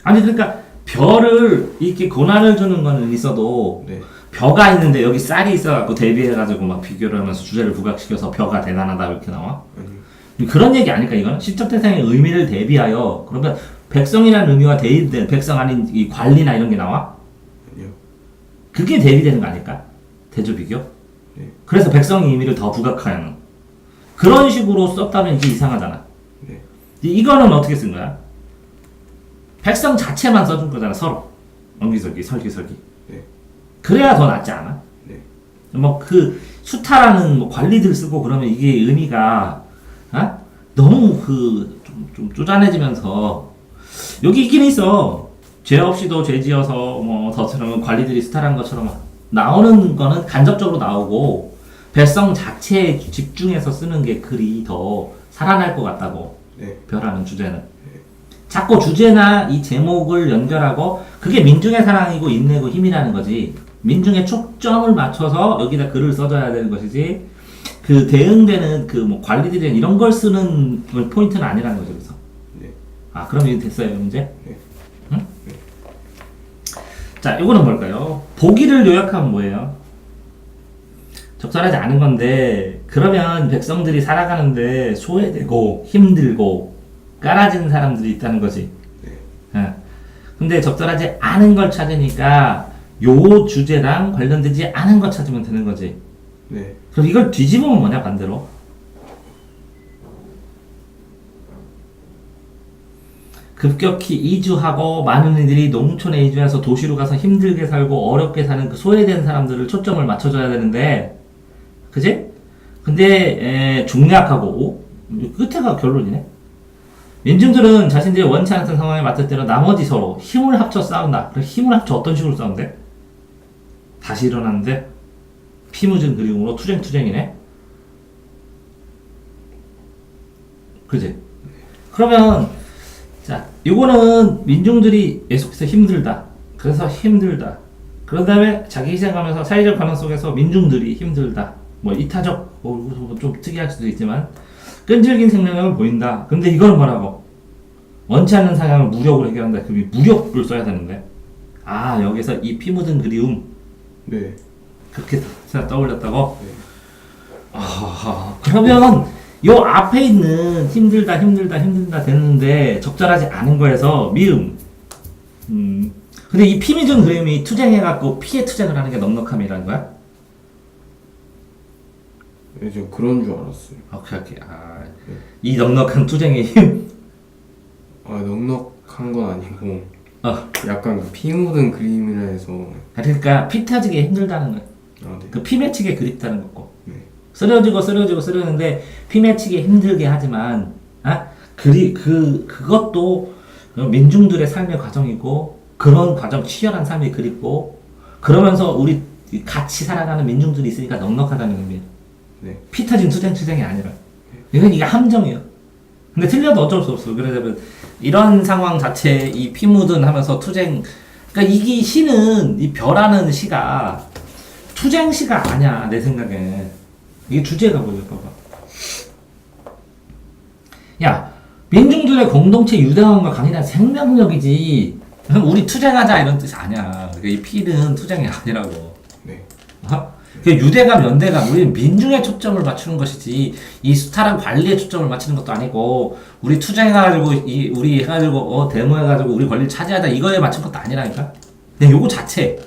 아니 그러니까 벼를 이렇게 고난을 주는 거는 있어도 네. 벼가 있는데 여기 쌀이 있어갖고 대비해가지고 막 비교를 하면서 주제를 부각시켜서 벼가 대단하다 이렇게 나와? 아니요. 그런 얘기 아닐까 이거는? 실적 대상의 의미를 대비하여 그러면 백성이라는 의미와 대입된 백성 아닌 이 관리나 이런 게 나와? 아니요. 그게 대비되는 거 아닐까? 대조 비교? 네. 그래서 백성의 의미를 더 부각하는 그런 식으로 썼다면 이게 이상하잖아. 네. 이거는 어떻게 쓴 거야? 백성 자체만 써준 거잖아 서로 엉기설기 설기설기. 네. 그래야 더 낫지 않아? 네. 뭐 그 수타라는 뭐 관리들 쓰고 그러면 이게 의미가 너무 좀 쪼잔해지면서 여기 있긴 있어. 죄 없이도 죄 지어서 뭐 더처럼 관리들이 수탈한 것처럼 나오는 거는 간접적으로 나오고 백성 자체에 집중해서 쓰는 게 글이 더 살아날 것 같다고. 네. 벼라는 주제는 자꾸 주제나 이 제목을 연결하고 그게 민중의 사랑이고 인내고 힘이라는 거지. 민중의 초점을 맞춰서 여기다 글을 써줘야 되는 것이지 그 대응되는 그 뭐 관리들이 이런 걸 쓰는 포인트는 아니라는 거죠. 그래서 네. 그럼 이게 됐어요 문제? 네. 응? 자 이거는 뭘까요? 보기를 요약하면 뭐예요? 적절하지 않은 건데 그러면 백성들이 살아가는데 소외되고 힘들고 깔아진 사람들이 있다는 거지. 네. 근데 적절하지 않은 걸 찾으니까 요 주제랑 관련되지 않은 거 찾으면 되는 거지. 네. 그럼 이걸 뒤집으면 뭐냐 반대로? 급격히 이주하고 많은 이들이 농촌에 이주해서 도시로 가서 힘들게 살고 어렵게 사는 그 소외된 사람들을 초점을 맞춰줘야 되는데 그지? 근데 중략하고 끝에가 결론이네. 민중들은 자신들이 원치 않던 상황에 맞을 때로 나머지 서로 힘을 합쳐 싸운다. 그럼 힘을 합쳐 어떤 식으로 싸운대? 다시 일어났는데 피 묻은 그리움으로 투쟁이네. 그지? 그러면 자 이거는 민중들이 계속해서 힘들다. 그래서 힘들다. 그런 다음에 자기 희생하면서 사회적 반응 속에서 민중들이 힘들다. 뭐 이타적 좀 특이할 수도 있지만 끈질긴 생명력을 보인다. 근데 이건 뭐라고? 원치 않는 상황을 무력으로 해결한다. 그럼 무력을 써야 되는데 여기서 이 피 묻은 그리움 네. 그렇게 떠올렸다고? 네. 그러면 요 앞에 있는 힘들다 됐는데 적절하지 않은 거에서 미음. 근데 이 피 묻은 그림이 투쟁해갖고 피해 투쟁을 하는 게 넉넉함이라는 거야? 네, 저 그런 줄 알았어요. 오케이. 이 넉넉한 투쟁의 힘. 넉넉 건 아니고 어. 약간 피 묻은 그림이라 해서 그러니까 피 터지기 힘들다는 거야. 아, 네. 그 피 맺히게 그립다는 거고. 네. 쓰러지는데 피 맺히게 힘들게 하지만 그것도 민중들의 삶의 과정이고 그런 과정 치열한 삶이 그립고 그러면서 우리 같이 살아가는 민중들이 있으니까 넉넉하다는 의미예요. 네. 피 터진 투쟁이 아니라 이게 함정이에요. 근데 틀려도 어쩔 수 없어. 그래서 이런 상황 자체 이 피 묻은 하면서 투쟁 그러니까 이게 시는 이 벼라는 시가 투쟁 시가 아니야 내 생각에. 이게 주제가 뭐야 봐봐. 야 민중들의 공동체 유대감과 강인한 생명력이지 우리 투쟁하자 이런 뜻이 아니야. 그러니까 이 피는 투쟁이 아니라고. 네. 어? 그 유대감, 연대감, 우리는 민중에 초점을 맞추는 것이지 이 수탈한 관리에 초점을 맞추는 것도 아니고 우리 투쟁해가지고 우리 해가지고 데모해가지고 우리 권리를 차지하자 이거에 맞춘 것도 아니라니까. 그냥 요거 자체.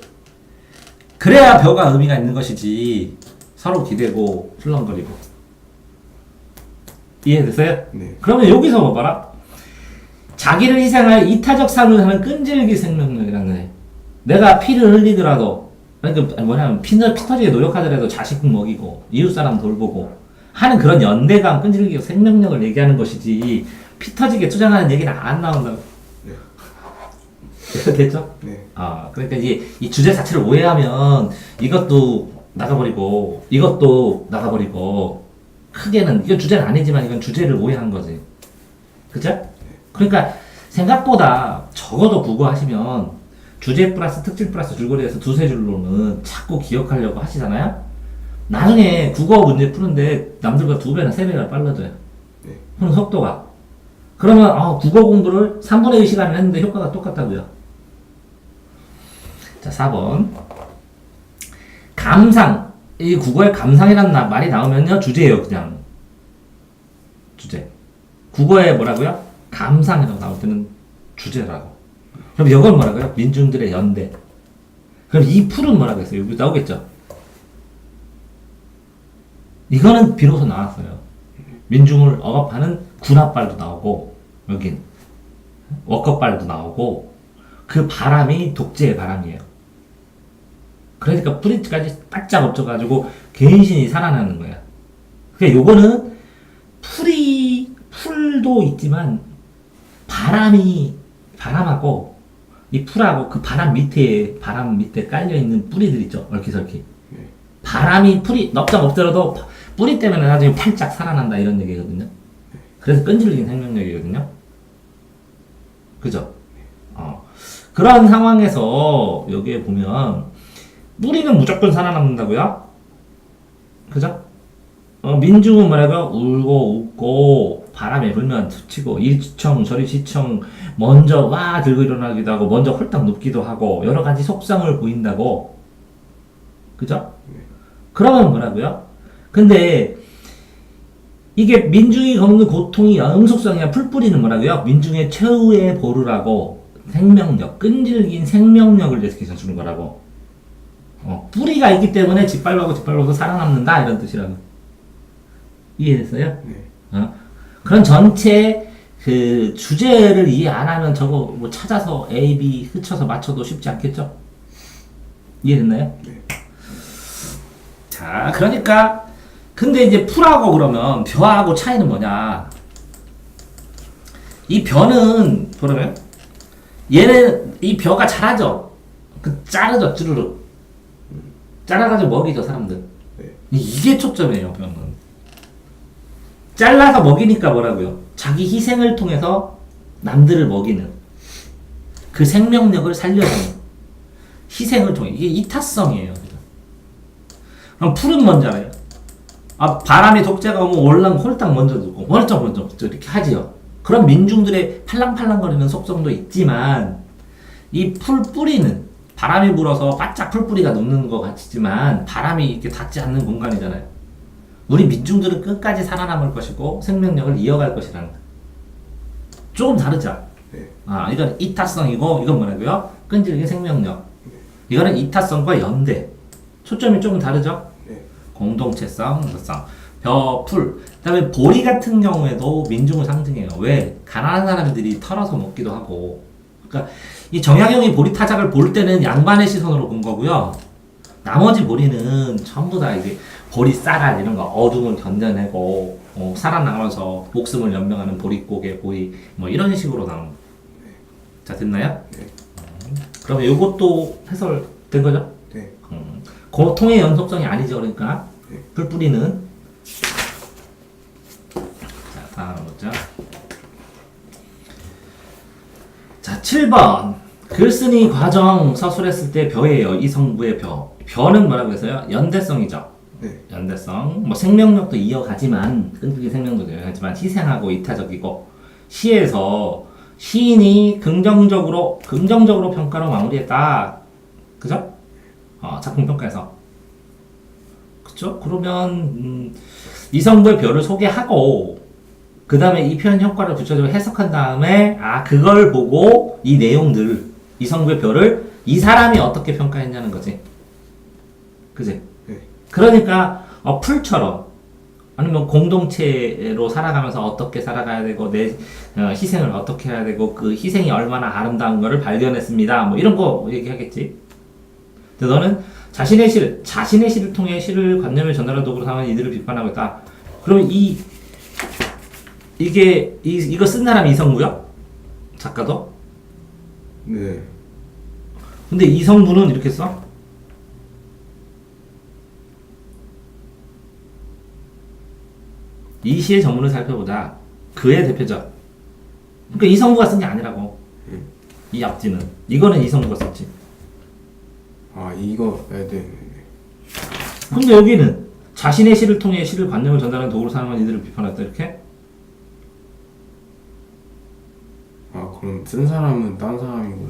그래야 벼가 의미가 있는 것이지 서로 기대고 출렁거리고. 이해됐어요? 네. 그러면 여기서 봐봐라. 자기를 희생할 이타적 삶을 하는 끈질기 생명력이라는 거예요. 내가 피를 흘리더라도 그러니까 뭐냐면 피 터지게 노력하더라도 자식 먹이고 이웃사람 돌보고 하는 그런 연대감 끈질기 생명력을 얘기하는 것이지 피 터지게 투쟁하는 얘기는 안 나온다고. 네. 됐죠? 네. 그러니까 이 주제 자체를 오해하면 이것도 나가버리고 이것도 나가버리고 크게는 이건 주제는 아니지만 이건 주제를 오해한 거지. 그죠? 그러니까 생각보다 적어도 국어 하시면 주제 플러스 특징 플러스 줄거리에서 두세 줄로는 자꾸 기억하려고 하시잖아요? 나중에 국어 문제 푸는데 남들보다 2배나 3배나 빨라져요. 네. 푸는 속도가. 그러면 국어 공부를 3분의 1 시간을 했는데 효과가 똑같다고요. 자, 4번. 감상. 이 국어에 감상이라는 말이 나오면요, 주제예요, 그냥. 주제. 국어에 뭐라고요? 감상이라고 나올 때는 주제라고. 그럼 이건 뭐라고요? 민중들의 연대. 그럼 이 풀은 뭐라고 했어요? 여기 나오겠죠? 이거는 비로소 나왔어요. 민중을 억압하는 군합발도 나오고, 여긴. 워커발도 나오고, 그 바람이 독재의 바람이에요. 그러니까 뿌리까지 바짝 엎쳐가지고 개인신이 살아나는 거야. 그러니까 요거는 풀도 있지만 바람하고 이 풀하고 그 바람 밑에 깔려있는 뿌리들 있죠. 얽히설키. 네. 바람이 풀이 넙작 엎드려도 뿌리 때문에 나중에 팔짝 살아난다 이런 얘기거든요. 그래서 끈질긴 생명력이거든요. 그죠? 그런 상황에서 여기에 보면 뿌리는 무조건 살아남는다고요? 그죠? 민중은 뭐라고요? 울고 웃고 바람에 불면 투치고 이리시청 저리시청 먼저 와 들고 일어나기도 하고 먼저 홀딱 눕기도 하고 여러 가지 속성을 보인다고. 그죠? 그러면 뭐라고요? 근데 이게 민중이 겪는 고통이 영속성이야. 풀뿌리는 뭐라고요? 민중의 최후의 보루라고. 생명력, 끈질긴 생명력을 예측해서 주는 거라고. 뿌리가 있기 때문에 짓밟아도 살아남는다 이런 뜻이라고. 이해됐어요? 네. 그런 전체 그 주제를 이해 안 하면 저거 뭐 찾아서 A, B 흩쳐서 맞춰도 쉽지 않겠죠? 이해됐나요? 네. 자, 그러니까 근데 이제 풀하고 그러면 벼하고 차이는 뭐냐? 이 벼는 그러면 얘는 이 벼가 자라죠. 자르죠, 쭈르륵. 잘라가지고 먹이죠, 사람들. 네. 이게 초점이에요, 벼는. 잘라서 먹이니까 뭐라고요? 자기 희생을 통해서 남들을 먹이는 그 생명력을 살려주는 희생을 통해 이게 이타성이에요. 그럼 풀은 뭔지 알아요? 바람이 독재가 오면 올랑 홀딱 먼저 두고 홀짝 먼저 이렇게 하지요. 그런 민중들의 팔랑팔랑거리는 속성도 있지만 이 뿌리는 바람이 불어서 바짝 풀뿌리가 눕는 것 같지만 바람이 이렇게 닿지 않는 공간이잖아요. 우리 민중들은 끝까지 살아남을 것이고 생명력을 이어갈 것이라는 거. 조금 다르죠? 네. 이건 이타성이고 이건 뭐라고요? 끈질긴 생명력. 이거는 이타성과 연대. 초점이 조금 다르죠? 네. 공동체성, 성. 벼, 풀. 그다음에 보리 같은 경우에도 민중을 상징해요. 왜? 가난한 사람들이 털어서 먹기도 하고. 그러니까 이 정약용이 보리 타작을 볼 때는 양반의 시선으로 본 거고요. 나머지 보리는 전부 다 이게 보리 쌀알 이런 거 어둠을 견뎌내고 살아나가면서 목숨을 연명하는 보릿고개 보리 뭐 이런 식으로 나오는 거예요. 자 됐나요? 네. 그러면 이것도 해설된 거죠? 네. 고통의 연속성이 아니죠. 그러니까 네. 풀뿌리는 자 다음 보자. 자 7번 글쓴이 과정 서술했을 때 벼예요. 이성부의 벼. 벼는 뭐라고 해서요? 연대성이죠. 네. 연대성. 뭐 생명력도 이어가지만 끈질기 생명력도 이어가지만 희생하고 이타적이고 시에서 시인이 긍정적으로 평가로 마무리했다. 그죠? 작품 평가에서. 그쵸? 그러면 이성부의 벼를 소개하고 그 다음에 이 표현 효과를 구체적으로 해석한 다음에 그걸 보고 이 내용들 이성부의 벼를 이 사람이 어떻게 평가했냐는 거지. 그지? 네. 그러니까 풀처럼 아니면 공동체로 살아가면서 어떻게 살아가야 되고 내 희생을 어떻게 해야 되고 그 희생이 얼마나 아름다운 거를 발견했습니다. 뭐 이런 거 얘기하겠지. 근데 너는 자신의 시를 통해 시를 관념을 전달하는 도구로 삼아 이들을 비판하고 있다. 그러면 이거 쓴 사람이 이성부야? 작가도? 네. 근데 이성부는 이렇게 써? 이 시의 전문을 살펴보자. 그의 대표적. 그러니까 이성부가 쓴 게 아니라고. 이 앞뒤는. 이거는 이성부가 썼지. 이거 네. 근데 여기는 자신의 시를 통해 시를 관념을 전달하는 도구로 사용한 이들을 비판했다. 이렇게? 그럼 쓴 사람은 딴 사람이고.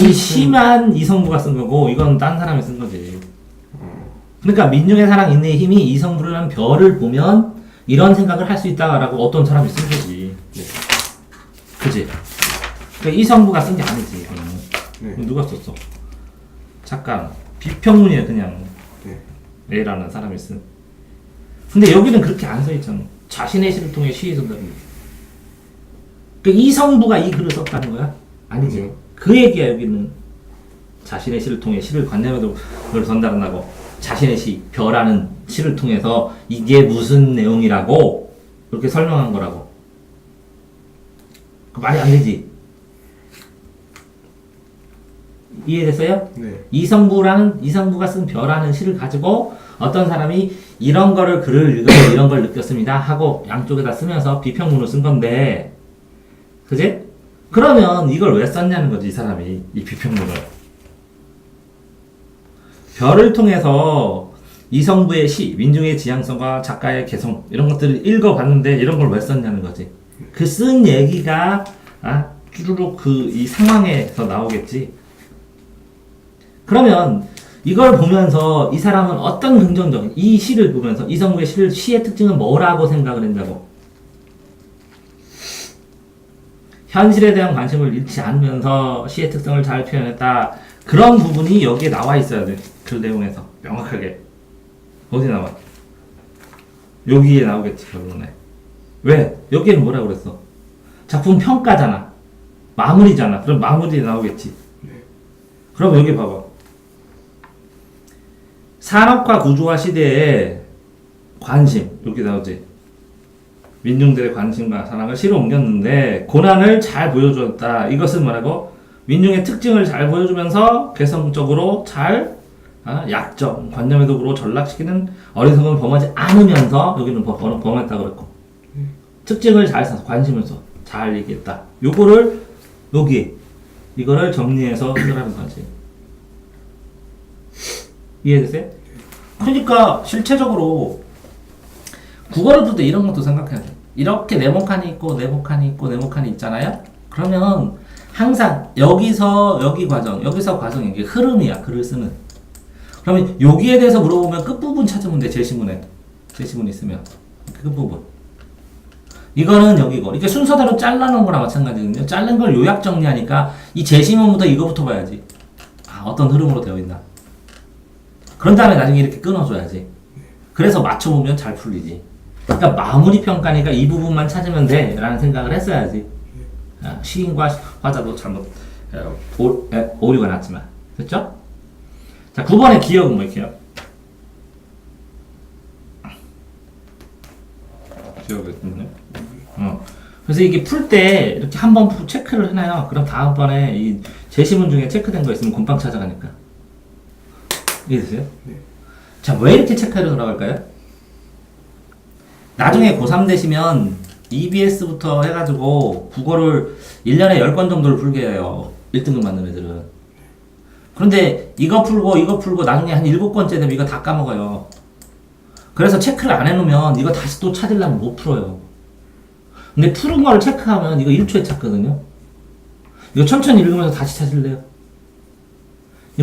이 시만 이성부가 쓴 거고 이건 딴 사람이 쓴 거지. 그러니까 민중의 사랑 인내의 힘이 이성부라는 별을 보면 이런 생각을 할 수 있다라고 어떤 사람이 쓴 거지. 네. 그지? 그러니까 이성부가 쓴 게 아니지. 이거는. 네. 누가 썼어? 잠깐 비평문이야 그냥. 네. A라는 사람이 쓴. 근데 여기는 그렇게 안 써있잖아. 자신의 시를 통해 시의 전달을. 그러니까 이성부가 이 글을 썼다는 거야? 아니지. 그 얘기야 여기는. 자신의 시를 통해 시를 관념으로 전달한다고. 자신의 시, 벼라는 시를 통해서 이게 무슨 내용이라고 그렇게 설명한 거라고. 말이 안 되지. 이해됐어요? 네. 이성부가 쓴 벼라는 시를 가지고 어떤 사람이 이런 거를 글을 읽으면 이런 걸 느꼈습니다 하고 양쪽에다 쓰면서 비평문을 쓴 건데, 그지? 그러면 이걸 왜 썼냐는 거지 이 사람이 이 비평문을. 별을 통해서 이성부의 시, 민중의 지향성과 작가의 개성 이런 것들을 읽어봤는데 이런 걸 왜 썼냐는 거지. 그 쓴 얘기가 쭈루룩 이 상황에서 나오겠지. 그러면 이걸 보면서 이 사람은 어떤 긍정적인 이 시를 보면서 이성부의 시의 특징은 뭐라고 생각을 했냐고. 현실에 대한 관심을 잃지 않으면서 시의 특성을 잘 표현했다. 그런 부분이 여기에 나와 있어야 돼. 그 내용에서 명확하게. 어디 나와? 여기에 나오겠지 결론에. 왜? 여기에는 뭐라고 그랬어? 작품 평가잖아. 마무리잖아. 그럼 마무리에 나오겠지. 그럼 여기 봐봐. 산업화 구조화 시대에 관심 여기 나오지. 민중들의 관심과 사랑을 시로 옮겼는데 고난을 잘 보여주었다. 이것은 뭐라고? 민중의 특징을 잘 보여주면서 개성적으로 잘 약점, 관념의 도구로 전락시키는 어리석음을 범하지 않으면서 여기는 범했다고 그랬고 특징을 잘 써서 관심을 써. 잘 얘기했다. 요거를 이거를 정리해서 해결하는 거지. 이해되세요? 그러니까 실체적으로 국어를 풀 때 이런 것도 생각해야 돼. 이렇게 네모칸이 있고 네모칸이 있고 네모칸이 있잖아요. 그러면 항상 여기서 여기 과정, 여기서 과정 이게 흐름이야. 글을 쓰는. 그러면 여기에 대해서 물어보면 끝부분 찾으면 돼. 제시문 있으면 끝부분. 이거는 여기고. 이렇게 순서대로 잘라놓은 거랑 마찬가지거든요. 자른 걸 요약 정리하니까 이 제시문부터 이거부터 봐야지. 어떤 흐름으로 되어 있나. 그런 다음에 나중에 이렇게 끊어줘야지. 그래서 맞춰보면 잘 풀리지. 그러니까 마무리 평가니까 이 부분만 찾으면 돼 라는 생각을 했어야지. 시인과 화자도 잘못 오류가 났지만. 됐죠? 자, 9번의 기억은 뭐 기억? 기억이 있군요. 그래서 이게 풀 때 이렇게 한번 체크를 해놔요. 그럼 다음번에 이 제시문 중에 체크된 거 있으면 금방 찾아가니까. 이해되세요? 네. 자, 왜 이렇게 체크하러 들어갈까요? 나중에 고3 되시면 EBS부터 해가지고 국어를 1년에 10권 정도를 풀게 해요. 1등급 맞는 애들은. 그런데 이거 풀고 나중에 한 7권째 되면 이거 다 까먹어요. 그래서 체크를 안 해놓으면 이거 다시 또 찾으려면 못 풀어요. 근데 푸른 거를 체크하면 이거 1초에 찾거든요. 이거 천천히 읽으면서 다시 찾을래요?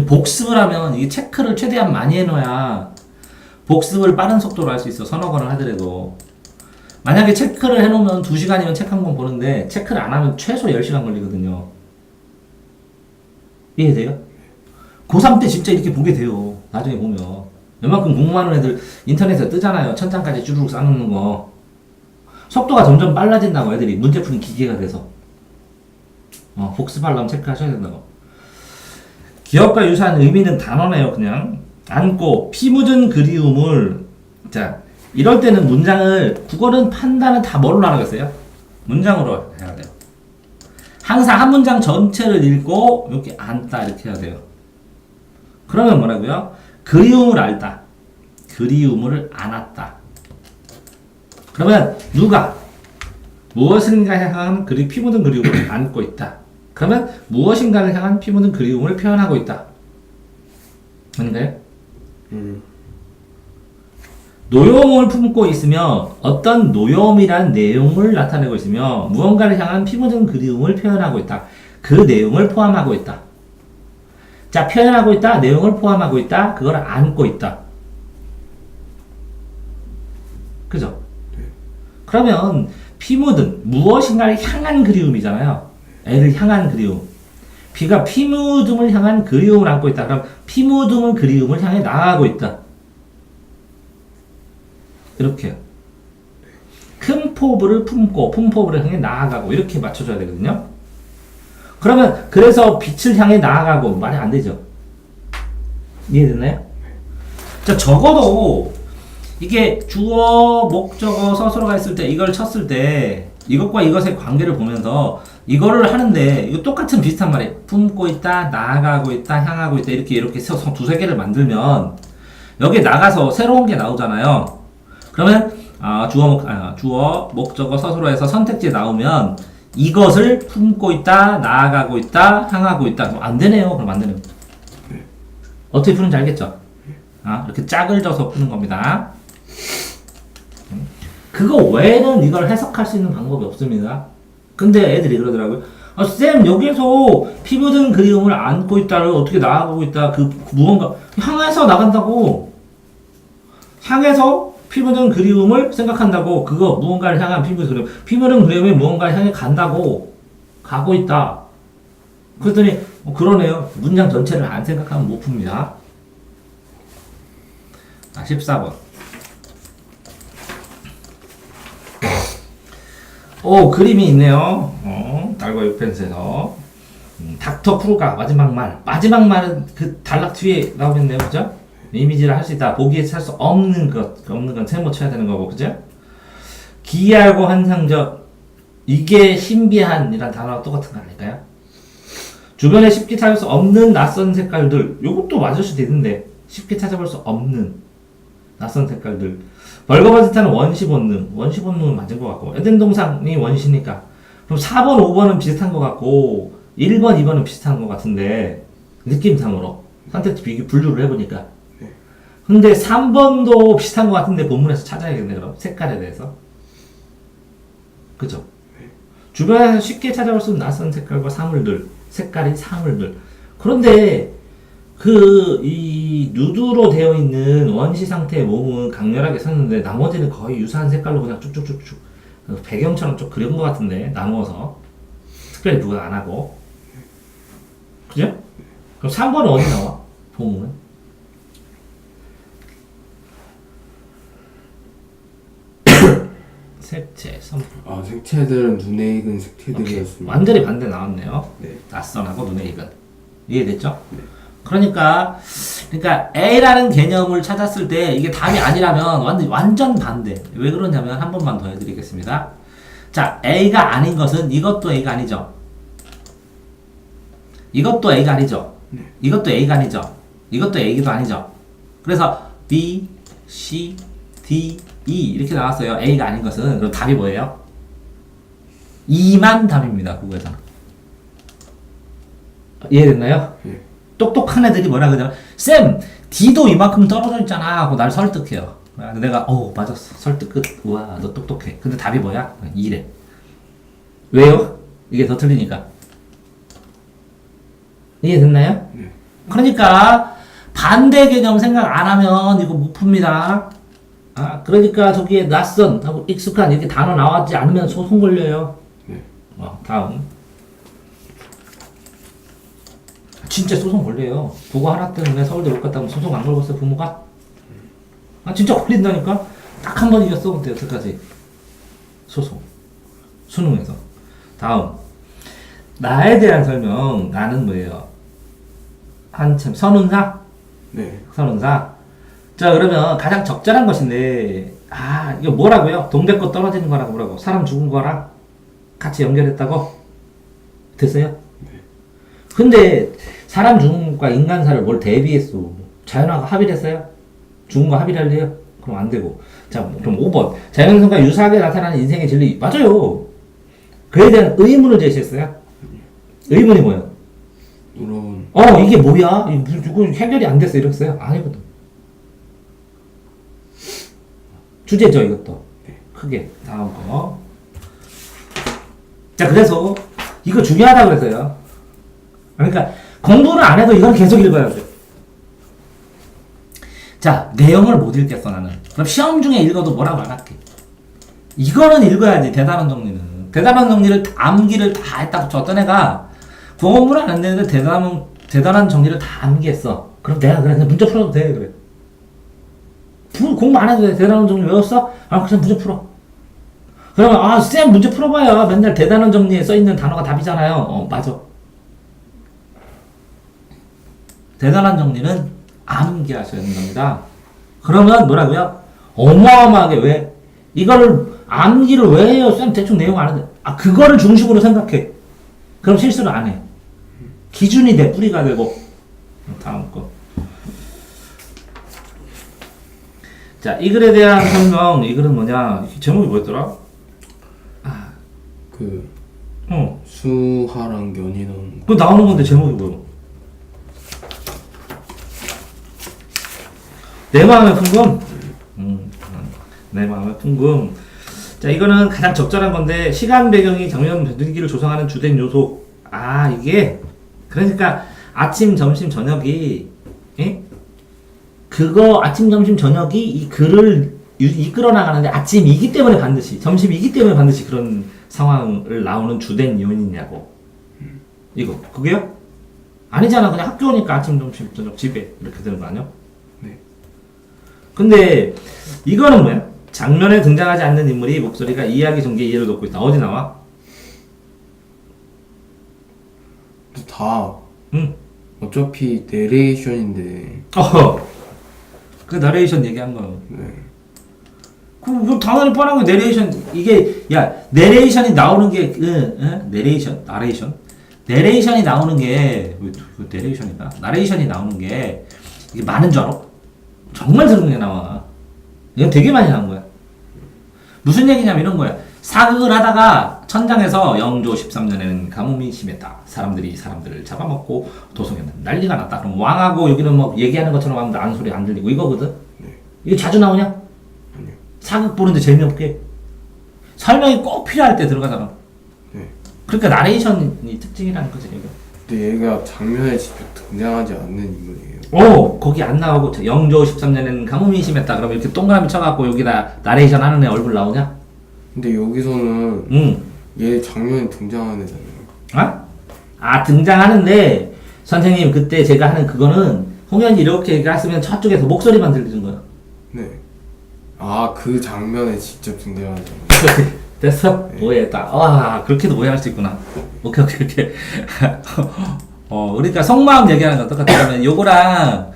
복습을 하면 이게 체크를 최대한 많이 해놓아야 복습을 빠른 속도로 할 수 있어. 서너 권을 하더라도. 만약에 체크를 해놓으면 2시간이면 책 한 권 보는데 체크를 안 하면 최소 10시간 걸리거든요. 이해돼요? 고3 때 진짜 이렇게 보게 돼요. 나중에 보면. 웬만큼 공부하는 애들 인터넷에 뜨잖아요. 천장까지 쭈르륵 쌓는 거. 속도가 점점 빨라진다고 애들이 문제 푸는 기계가 돼서. 복습하려면 체크하셔야 된다고. 기억과 유사한 의미는 단어네요. 그냥 안고 피 묻은 그리움을. 자, 이럴 때는 문장을 국어는 판단은 다 뭘로 하라겠어요? 문장으로 해야 돼요. 항상 한 문장 전체를 읽고 이렇게 안다 이렇게 해야 돼요. 그러면 뭐라고요? 그리움을 알다. 그리움을 안았다. 그러면 누가 무엇인가 향한 피 묻은 그리움을 안고 있다. 그러면 무엇인가를 향한 피 묻은 그리움을 표현하고 있다. 아닌가요? 노여움을 품고 있으며 어떤 노여움이란 내용을 나타내고 있으며 무언가를 향한 피 묻은 그리움을 표현하고 있다. 그 내용을 포함하고 있다. 자, 표현하고 있다, 내용을 포함하고 있다, 그걸 안고 있다. 그죠? 그러면 피 묻은 무엇인가를 향한 그리움이잖아요. 애를 향한 그리움. 피가 피 묻음을 향한 그리움을 안고 있다. 그럼 피 묻음을 그리움을 향해 나아가고 있다. 이렇게요. 큰 포부를 품고 품포부를 향해 나아가고 이렇게 맞춰줘야 되거든요. 그러면 그래서 빛을 향해 나아가고 말이 안 되죠. 이해됐나요? 자, 적어도 이게 주어, 목적어, 서술어가 있을 때 이걸 쳤을 때 이것과 이것의 관계를 보면서 이거를 하는데 이거 똑같은 비슷한 말이에요. 품고 있다, 나아가고 있다, 향하고 있다 이렇게 두세 개를 만들면 여기에 나가서 새로운 게 나오잖아요. 그러면 주어, 목적어, 서술어에서 선택지에 나오면 이것을 품고 있다, 나아가고 있다, 향하고 있다. 그럼 안 되네요. 그럼 안 되네요. 어떻게 푸는지 알겠죠? 이렇게 짝을 져서 푸는 겁니다. 그거 외에는 이걸 해석할 수 있는 방법이 없습니다. 근데 애들이 그러더라고요. 쌤, 여기에서 피 묻은 그리움을 안고 있다를 어떻게 나아가고 있다. 그 무언가 향해서 나간다고. 향해서 피 묻은 그리움을 생각한다고. 그거 무언가를 향한 피 묻은 그리움. 피 묻은 그리움이 무언가를 향해 간다고. 가고 있다. 그랬더니 그러네요. 문장 전체를 안 생각하면 못 풉니다. 14번. 그림이 있네요. 달과 육펜스에서 닥터 프루가 마지막 말은 그 단락 뒤에 나오겠네요. 그죠? 이미지를 할 수 있다. 보기에 살 수 없는 건 세모 쳐야 되는 거고. 그죠? 기이하고 환상적, 이게 신비한이란 단어가 똑같은 거 아닐까요? 주변에 쉽게 찾을 수 없는 낯선 색깔들, 요것도 맞을 수도 있는데 쉽게 찾아볼 수 없는 낯선 색깔들. 벌거벗은 원시 본능은 맞은 것 같고, 에덴 동산이 원시니까. 그럼 4번, 5번은 비슷한 것 같고, 1번, 2번은 비슷한 것 같은데, 느낌상으로. 선택지 비교, 분류를 해보니까. 근데 3번도 비슷한 것 같은데, 본문에서 찾아야겠네, 그럼. 색깔에 대해서. 그죠? 주변에서 쉽게 찾아볼 수 있는 낯선 색깔과 색깔이 사물들. 그런데, 이 누드로 되어 있는 원시 상태의 몸은 강렬하게 섰는데 나머지는 거의 유사한 색깔로 그냥 쭉쭉쭉쭉 배경처럼 좀 그린 것 같은데 나누어서 특별히 부각 안 하고. 그죠? 그럼 3번은 어디 나와? 보면 색채, 선풍. 아, 색채들은 눈에 익은 색채들이었습니다. 완전히 반대 나왔네요. 네. 낯선하고 눈에 익은. 이해됐죠? 네. 그러니까 A라는 개념을 찾았을 때 이게 답이 아니라면 완전 반대. 왜 그러냐면 한 번만 더 해드리겠습니다. 자, A가 아닌 것은 이것도 A가 아니죠. 이것도 A가 아니죠. 네. 이것도 A가 아니죠. 이것도 A도 아니죠. 그래서 B, C, D, E 이렇게 나왔어요. A가 아닌 것은. 그럼 답이 뭐예요? 2만 답입니다. 국어에서는. 이해됐나요? 네. 똑똑한 애들이 뭐라 그러냐면 쌤! D도 이만큼 떨어져 있잖아 하고 날 설득해요. 내가 맞았어. 설득 끝. 우와 너 똑똑해. 근데 답이 뭐야? 2래. 왜요? 이게 더 틀리니까. 이해됐나요? 네. 그러니까 반대 개념 생각 안 하면 이거 못 풉니다. 그러니까 저기에 낯선 하고 익숙한 이렇게 단어 나왔지 않으면 소송 걸려요. 네. 다음. 진짜 소송 걸려요. 국어 하나 때문에 서울대 못 갔다 오면 소송 안 걸었어요, 부모가? 진짜 걸린다니까? 딱 한 번 이겼어. 근데 여태까지. 소송. 수능에서. 다음. 나에 대한 설명. 나는 뭐예요? 한참. 선운사? 네. 선운사. 자, 그러면 가장 적절한 것인데, 이거 뭐라고요? 동백꽃 떨어지는 거라고 뭐라고? 사람 죽은 거랑 같이 연결했다고? 됐어요? 네. 근데, 사람 죽은 것과 인간사를 뭘 대비했어? 자연화가 합의를 했어요? 죽은 거 합의를 할래요? 그럼 안 되고. 자, 그럼 5번. 자연성과 유사하게 나타나는 인생의 진리. 맞아요. 그에 대한 의문을 제시했어요? 의문이 뭐예요? 물론 이게 뭐야? 이거 해결이 안 됐어. 이랬어요? 아니거든. 주제죠, 이것도. 크게. 다음 거. 자, 그래서 이거 중요하다고 그랬어요. 그러니까 공부를 안 해도 이건 계속 읽어야 돼. 자, 내용을 못 읽겠어, 나는. 그럼 시험 중에 읽어도 뭐라고 안 할게. 이거는 읽어야지, 대단한 정리는. 대단한 정리를, 암기를 다 했다고 저 어떤 애가 공부를 안 했는데 대단한 정리를 다 암기했어. 그럼 내가 그냥 문제 풀어도 돼, 그래. 공부 안 해도 돼. 대단한 정리 외웠어? 그냥 문제 풀어. 그러면, 쌤 문제 풀어봐요. 맨날 대단한 정리에 써있는 단어가 답이잖아요. 맞아. 대단한 정리는 암기하셔야 되는 겁니다. 그러면 뭐라고요? 어마어마하게 왜? 이거를 암기를 왜 해요? 쌤 대충 내용 아는데. 그거를 중심으로 생각해. 그럼 실수를 안 해. 기준이 내 뿌리가 되고. 다음 거. 자, 이 글에 대한 설명. 이 글은 뭐냐? 제목이 뭐였더라? 수하랑 연인은 그거 나오는 건데 제목이 뭐야? 내 마음의 풍금? 내 마음의 풍금. 자, 이거는 가장 적절한 건데, 시간 배경이 장면 분위기를 조성하는 주된 요소. 이게, 그러니까, 아침, 점심, 저녁이, 아침, 점심, 저녁이 이 글을 이끌어 나가는데, 아침이기 때문에 반드시, 점심이기 때문에 반드시 그런 상황을 나오는 주된 요인이냐고. 이거, 그게요? 아니잖아. 그냥 학교 오니까 아침, 점심, 저녁, 집에. 이렇게 되는 거 아니야? 근데 이거는 뭐야? 장면에 등장하지 않는 인물이 목소리가 이야기 전개 이해를 돕고 있다. 어디 나와? 다 어차피 내레이션인데 그 나레이션 얘기한 거. 네. 그럼 당연히 뻔한 거 내레이션. 이게 내레이션이 나오는 게 내레이션이 나오는 게 내레이션이다. 나레이션이 나오는 게 이게 많은 줄 알아? 정말 들은 게 나와. 이건 되게 많이 나온 거야. 무슨 얘기냐면 이런 거야. 사극을 하다가 천장에서 영조 13년에는 가뭄이 심했다. 사람들이 사람들을 잡아먹고 도성에는 난리가 났다. 그럼 왕하고 여기는 뭐 얘기하는 것처럼 하면 아는 소리 안 들리고 이거거든. 이게 자주 나오냐? 아니요. 사극 보는데 재미없게. 설명이 꼭 필요할 때 들어가잖아. 네. 그러니까 나레이션이 특징이라는 거지. 이거. 근데 얘가 장면에 직접 등장하지 않는 인물이에요. 거기 안 나오고 영조 13년에는 가뭄이 심했다. 그러면 이렇게 동그라미 쳐갖고 여기다 나레이션 하는 애 얼굴 나오냐? 근데 여기서는 얘 장면에 등장하는 애잖아요. 등장하는데 선생님 그때 제가 하는 그거는 홍현이 이렇게 얘기했으면 저쪽에서 목소리만 들리는 거야. 네. 아, 그 장면에 직접 등장하는 장면. 됐어? 오해했다. 와, 그렇게도 오해할 수 있구나. 오케이, 오케이, 오케이. 그러니까 속마음 얘기하는 거 똑같아. 그러면 요거랑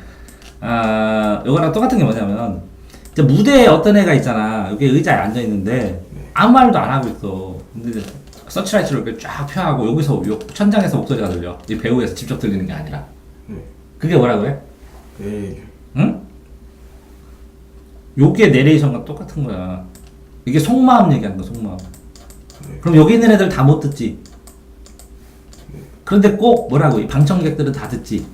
똑같은 게 뭐냐면, 이제 무대에 어떤 애가 있잖아. 여기 의자에 앉아 있는데, 아무 말도 안 하고 있어. 근데 이제 서치라이트를 이렇게 쫙 펴하고, 여기서, 천장에서 목소리가 들려. 이 배우에서 직접 들리는 게 아니라. 네. 그게 뭐라고 해? 네. 응? 요게 내레이션과 똑같은 거야. 이게 속마음 얘기하는 거야, 속마음. 그럼 여기 있는 애들 다 못 듣지? 그런데 꼭 뭐라고, 이 방청객들은 다 듣지?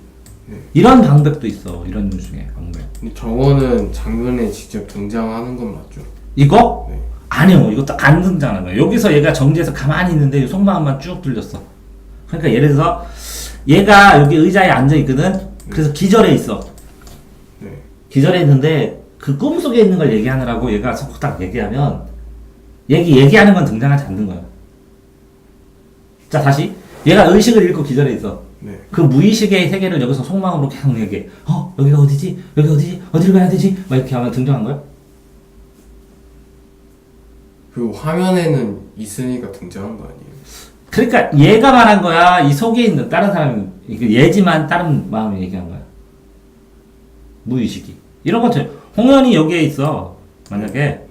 이런 방법도 있어, 이런 중에 방법. 근데 저거는 장면에 직접 등장하는 건 맞죠? 이거? 네. 아니요, 이것도 안 등장하는 거야. 여기서 얘가 정지해서 가만히 있는데 이 속마음만 쭉 들렸어. 그러니까 예를 들어서 얘가 여기 의자에 앉아 있거든? 그래서 기절해 있어. 네. 기절해 있는데 그 꿈속에 있는 걸 얘기하느라고 얘가 딱 얘기하면 얘기하는 건 등장하지 않는 거야. 자, 다시. 얘가 의식을 잃고 기절해 있어. 네. 그 무의식의 세계를 여기서 속마음으로 계속 얘기해. 여기가 어디지? 여기 어디지? 어디로 가야 되지? 막 이렇게 하면 등장한 거야? 그 화면에는 있으니까 등장한 거 아니에요? 그러니까 얘가 말한 거야? 이 속에 있는 다른 사람이, 얘지만 다른 마음이 얘기한 거야? 무의식이. 이런 것처럼. 홍현이 여기에 있어. 만약에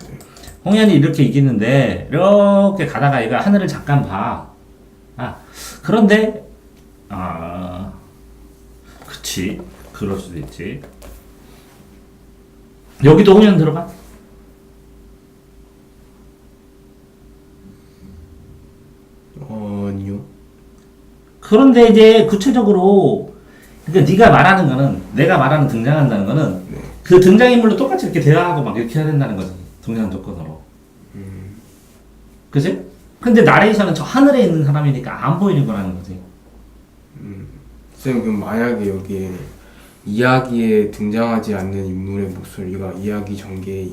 홍현이 이렇게 이기는데 이렇게 가다가 얘가 하늘을 잠깐 봐. 그런데 그치, 그럴 수도 있지. 여기도 홍현 들어가? 아니요. 그런데 이제 구체적으로, 그러니까 네가 말하는 거는, 내가 말하는 등장한다는 거는 네. 그 등장인물로 똑같이 이렇게 대화하고 막 이렇게 해야 된다는 거지. 동양 조건으로. 그치? 근데 나레이션은 저 하늘에 있는 사람이니까 안 보이는 거라는 거지. 쌤, 그럼 만약에 여기에 이야기에 등장하지 않는 인물의 목소리가 이야기 전개에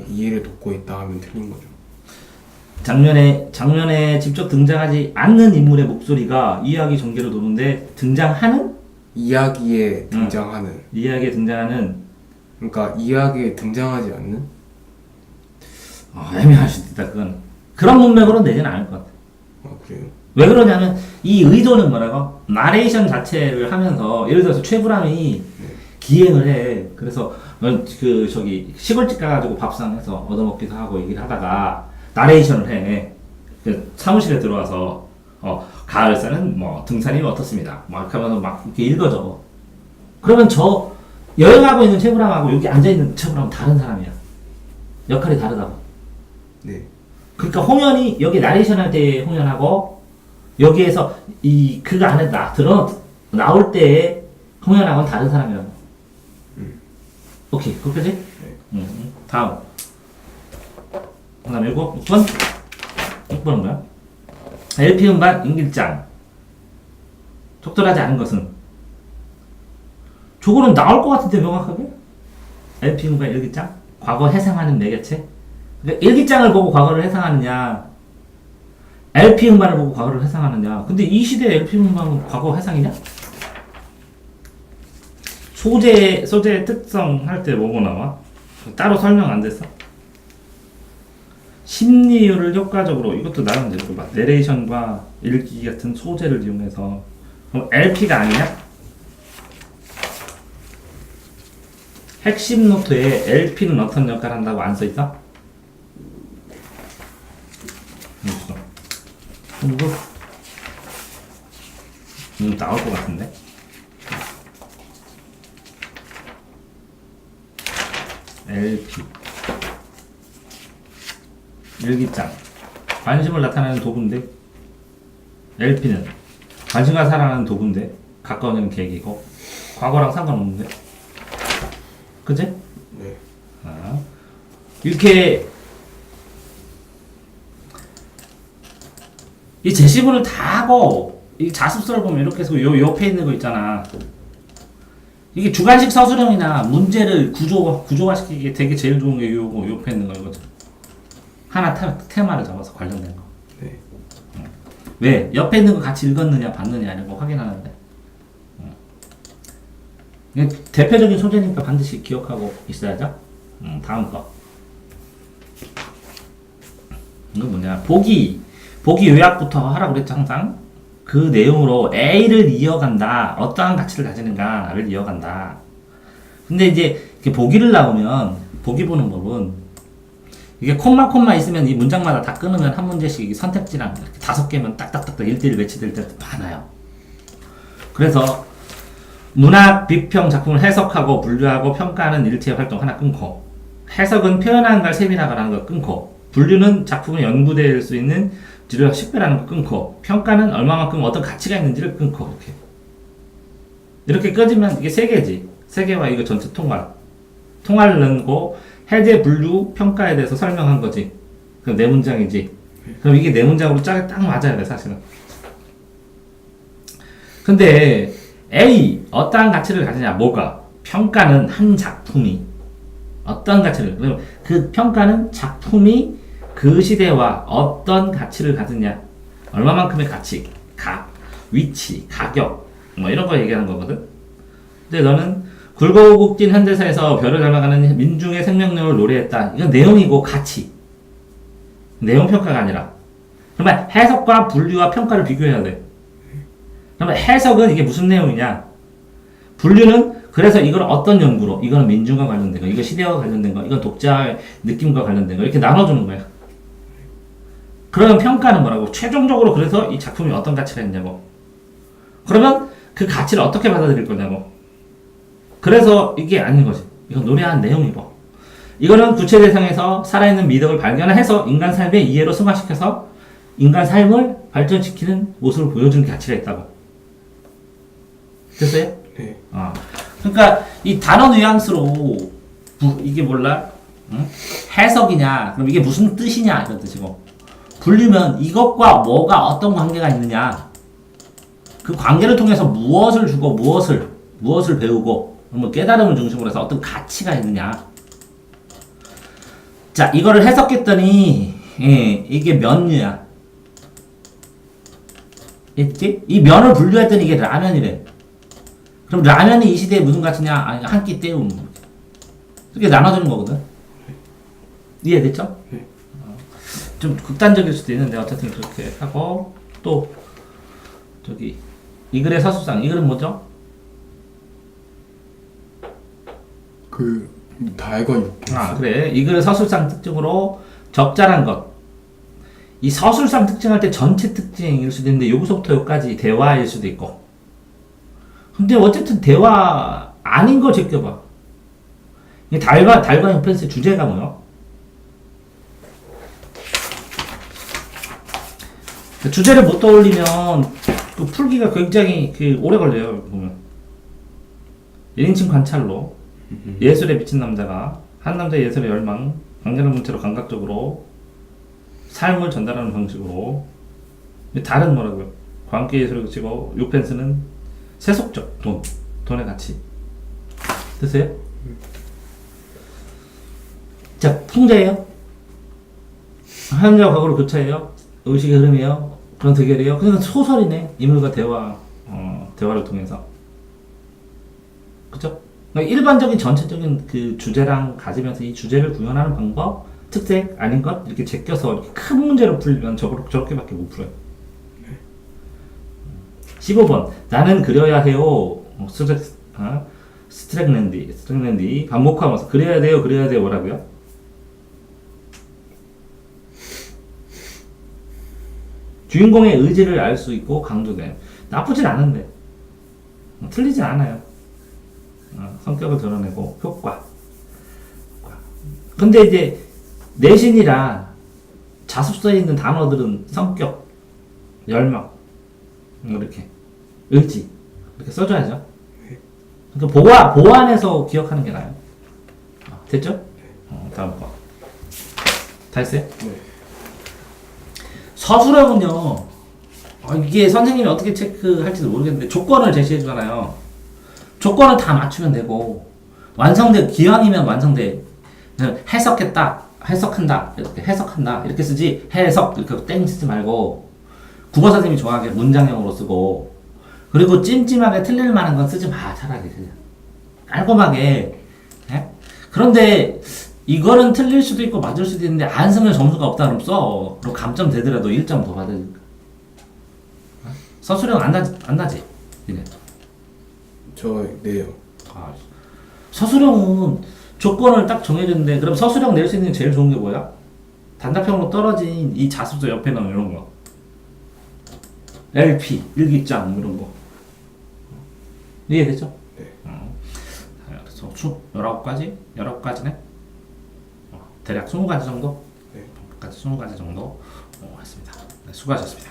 이해를 돕고 있다 하면 틀린 거죠. 장면에 직접 등장하지 않는 인물의 목소리가 이야기 전개로 도는데 등장하는? 이야기에 등장하는. 이야기에 등장하는. 그러니까 이야기에 등장하지 않는? 애매할 수도 있다, 그건. 그런 문맥으로 내지는 않을 것 같아. 그래요? 왜 그러냐면, 이 의도는 뭐라고? 나레이션 자체를 하면서, 예를 들어서 최불암이 기행을 해. 그래서, 시골집 가가지고 밥상해서 얻어먹기도 하고 얘기를 하다가, 나레이션을 해. 그 사무실에 들어와서, 가을산은 등산이 어떻습니다. 막 이렇게 하면서 막 이렇게 읽어줘. 그러면 여행하고 있는 최불암하고 여기 앉아있는 최불암은 다른 사람이야. 역할이 다르다고. 네. 그러니까 홍현이 여기 나레이션 할 때 홍현하고 여기에서 그 안에 나올 때의 홍현하고는 다른 사람이라고. 오케이, 그렇지? 네. 다음. 그 다음 6번? 6번은 뭐야? LP 음반 임길장. 적절하지 않은 것은? 저거는 나올 것 같은데 명확하게? LP 음반 일기장? 과거 해상하는 매개체? 그러니까 일기장을 보고 과거를 해상하느냐, LP 음반을 보고 과거를 해상하느냐. 근데 이 시대에 LP 음반은 과거 해상이냐? 소재 특성 할 때 뭐고 나와? 따로 설명 안 됐어? 심리율을 효과적으로, 이것도 나름 이제 봐. 내레이션과 읽기 같은 소재를 이용해서. 그럼 LP가 아니냐? 핵심 노트에 LP는 어떤 역할을 한다고 안 써있어? 이거 나올 것 같은데? LP 일기장, 관심을 나타내는 도구인데, LP는 관심과 사랑하는 도구인데 가까워지는 계기고 과거랑 상관없는데, 그치? 네. 이렇게 이 제시문을 다 하고 이 자습서를 보면 이렇게 해서 요 옆에 있는 거 있잖아. 이게 주관식 서술형이나 문제를 구조화시키기 되게 제일 좋은 게 요거 옆에 있는 거 이거죠. 하나 테마를 잡아서 관련된 거. 네. 왜? 옆에 있는 거 같이 읽었느냐 봤느냐 이런 거 확인하는데. 이게 대표적인 소재니까 반드시 기억하고 있어야죠. 다음 거. 이건 뭐냐? 보기 요약부터 하라고 그랬죠, 항상. 그 내용으로 A를 이어간다. 어떠한 가치를 가지는가를 이어간다. 근데 이제 이렇게 보기를 나오면, 보기 보는 법은, 이게 콤마 있으면 이 문장마다 다 끊으면 한 문제씩 선택지랑 이렇게 5개면 딱딱딱딱 1대1 매치될 때도 많아요. 그래서 문학, 비평 작품을 해석하고 분류하고 평가하는 일체의 활동 하나 끊고, 해석은 표현하는 걸 세밀하거나 거 끊고, 분류는 작품의 연구될 수 있는 지를 식별하는 거 끊고, 평가는 얼마만큼 어떤 가치가 있는지를 끊고, 이렇게 꺼지면 이게 3개지. 3개와 이거 전체 통화를 넣고, 해제, 분류, 평가에 대해서 설명한 거지. 그럼 4문장이지. 그럼 이게 4문장으로 딱 맞아야 돼, 사실은. 근데 A, 어떠한 가치를 가지냐? 뭐가? 평가는 한 작품이 어떤 가치를, 그럼 그 평가는 작품이 그 시대와 어떤 가치를 가지냐? 얼마만큼의 가치, 위치, 가격, 뭐 이런 거 얘기하는 거거든. 근데 너는 굴곡진 현대사에서 별을 닮아가는 민중의 생명력을 노래했다. 이건 내용이고 가치. 내용 평가가 아니라. 그러면 해석과 분류와 평가를 비교해야 돼. 그러면 해석은 이게 무슨 내용이냐? 분류는 그래서 이걸 어떤 연구로, 이거는 민중과 관련된 거, 이거 시대와 관련된 거, 이건 독자의 느낌과 관련된 거, 이렇게 나눠주는 거야. 그러면 평가는 뭐라고? 최종적으로 그래서 이 작품이 어떤 가치가 있냐고. 그러면 그 가치를 어떻게 받아들일 거냐고. 그래서 이게 아닌 거지. 이건 노래한 내용이고. 이거는 구체 대상에서 살아있는 미덕을 발견해서 인간 삶의 이해로 승화시켜서 인간 삶을 발전시키는 모습을 보여주는 가치가 있다고. 됐어요? 네. 그러니까 이 단어 뉘앙스로 이게 몰라? 응? 해석이냐? 그럼 이게 무슨 뜻이냐? 이런 뜻이고. 분류면 이것과 뭐가 어떤 관계가 있느냐? 그 관계를 통해서 무엇을 주고 무엇을 배우고 뭐 깨달음을 중심으로 해서 어떤 가치가 있느냐? 자, 이거를 해석했더니 이게 면류야. 있지? 이 면을 분류했더니 이게 라면이래. 그럼 라면이 이 시대에 무슨 가치냐? 아니, 한 끼 때움. 이렇게 나눠주는 거거든. 이해됐죠? 네. 좀 극단적일 수도 있는데 어쨌든 그렇게 하고 또 저기 이 글의 서술상, 이 글은 뭐죠? 그 달과 육개. 그래. 이 글의 서술상 특징으로 적절한 것. 이 서술상 특징할 때 전체 특징일 수도 있는데 여기서부터 여기까지 대화일 수도 있고. 근데 어쨌든 대화 아닌 거 제껴봐. 이 달과 형편스의 주제가 뭐요? 주제를 못 떠올리면 그 풀기가 굉장히 오래 걸려요. 보면 1인칭 관찰로 예술에 미친 남자가 한 남자의 예술의 열망, 강렬한 문체로 감각적으로 삶을 전달하는 방식으로. 다른 뭐라고요? 광기 예술을 그치고 요펜스는 세속적 돈의 가치. 됐어요? 자, 풍자예요. 현재와 과거를 교차해요. 의식의 흐름이에요. 그런 대결이에요. 그러니까 소설이네. 인물과 대화를 통해서. 그쵸? 그러니까 일반적인 전체적인 그 주제랑 가지면서 이 주제를 구현하는 방법, 특색, 아닌 것, 이렇게 제껴서 이렇게 큰 문제로 풀리면 저렇게밖에 못 풀어요. 15번. 나는 그려야 해요. 스트랙랜디. 반복하면서 그려야 돼요. 뭐라고요? 주인공의 의지를 알 수 있고 강조돼요. 나쁘진 않은데 틀리진 않아요. 성격을 드러내고 효과. 근데 이제 내신이라 자습서에 있는 단어들은 성격, 열망, 이렇게 의지 이렇게 써줘야죠. 그러니까 보완해서 기억하는 게 나아요. 됐죠? 다음 거. 다 했어요? 네. 서술형은요, 이게 선생님이 어떻게 체크할지도 모르겠는데, 조건을 제시해주잖아요. 조건을 다 맞추면 되고, 기왕이면 완성돼. 해석한다, 이렇게 쓰지, 해석, 이렇게 땡 쓰지 말고, 국어 선생님이 좋아하게 문장형으로 쓰고, 그리고 찜찜하게 틀릴 만한 건 쓰지 마, 차라리 그냥. 깔끔하게. 예? 그런데, 이거는 틀릴 수도 있고 맞을 수도 있는데 안 쓰면 점수가 없다 그러면 써. 그럼 감점 되더라도 1점 더 받으니까. 서술형 안 나지? 니네. 저 네요. 아, 서술형은 조건을 딱 정해줬는데 그럼 서술형 낼 수 있는 게 제일 좋은 게 뭐야? 단답형으로 떨어진 이 자습서 옆에 나오는 이런 거. LP, 일기장 뭐 이런 거. 이해되죠? 네. 그래서 총 19가지네? 대략 20가지 정도? 네. 20가지 정도 했습니다. 네, 수고하셨습니다.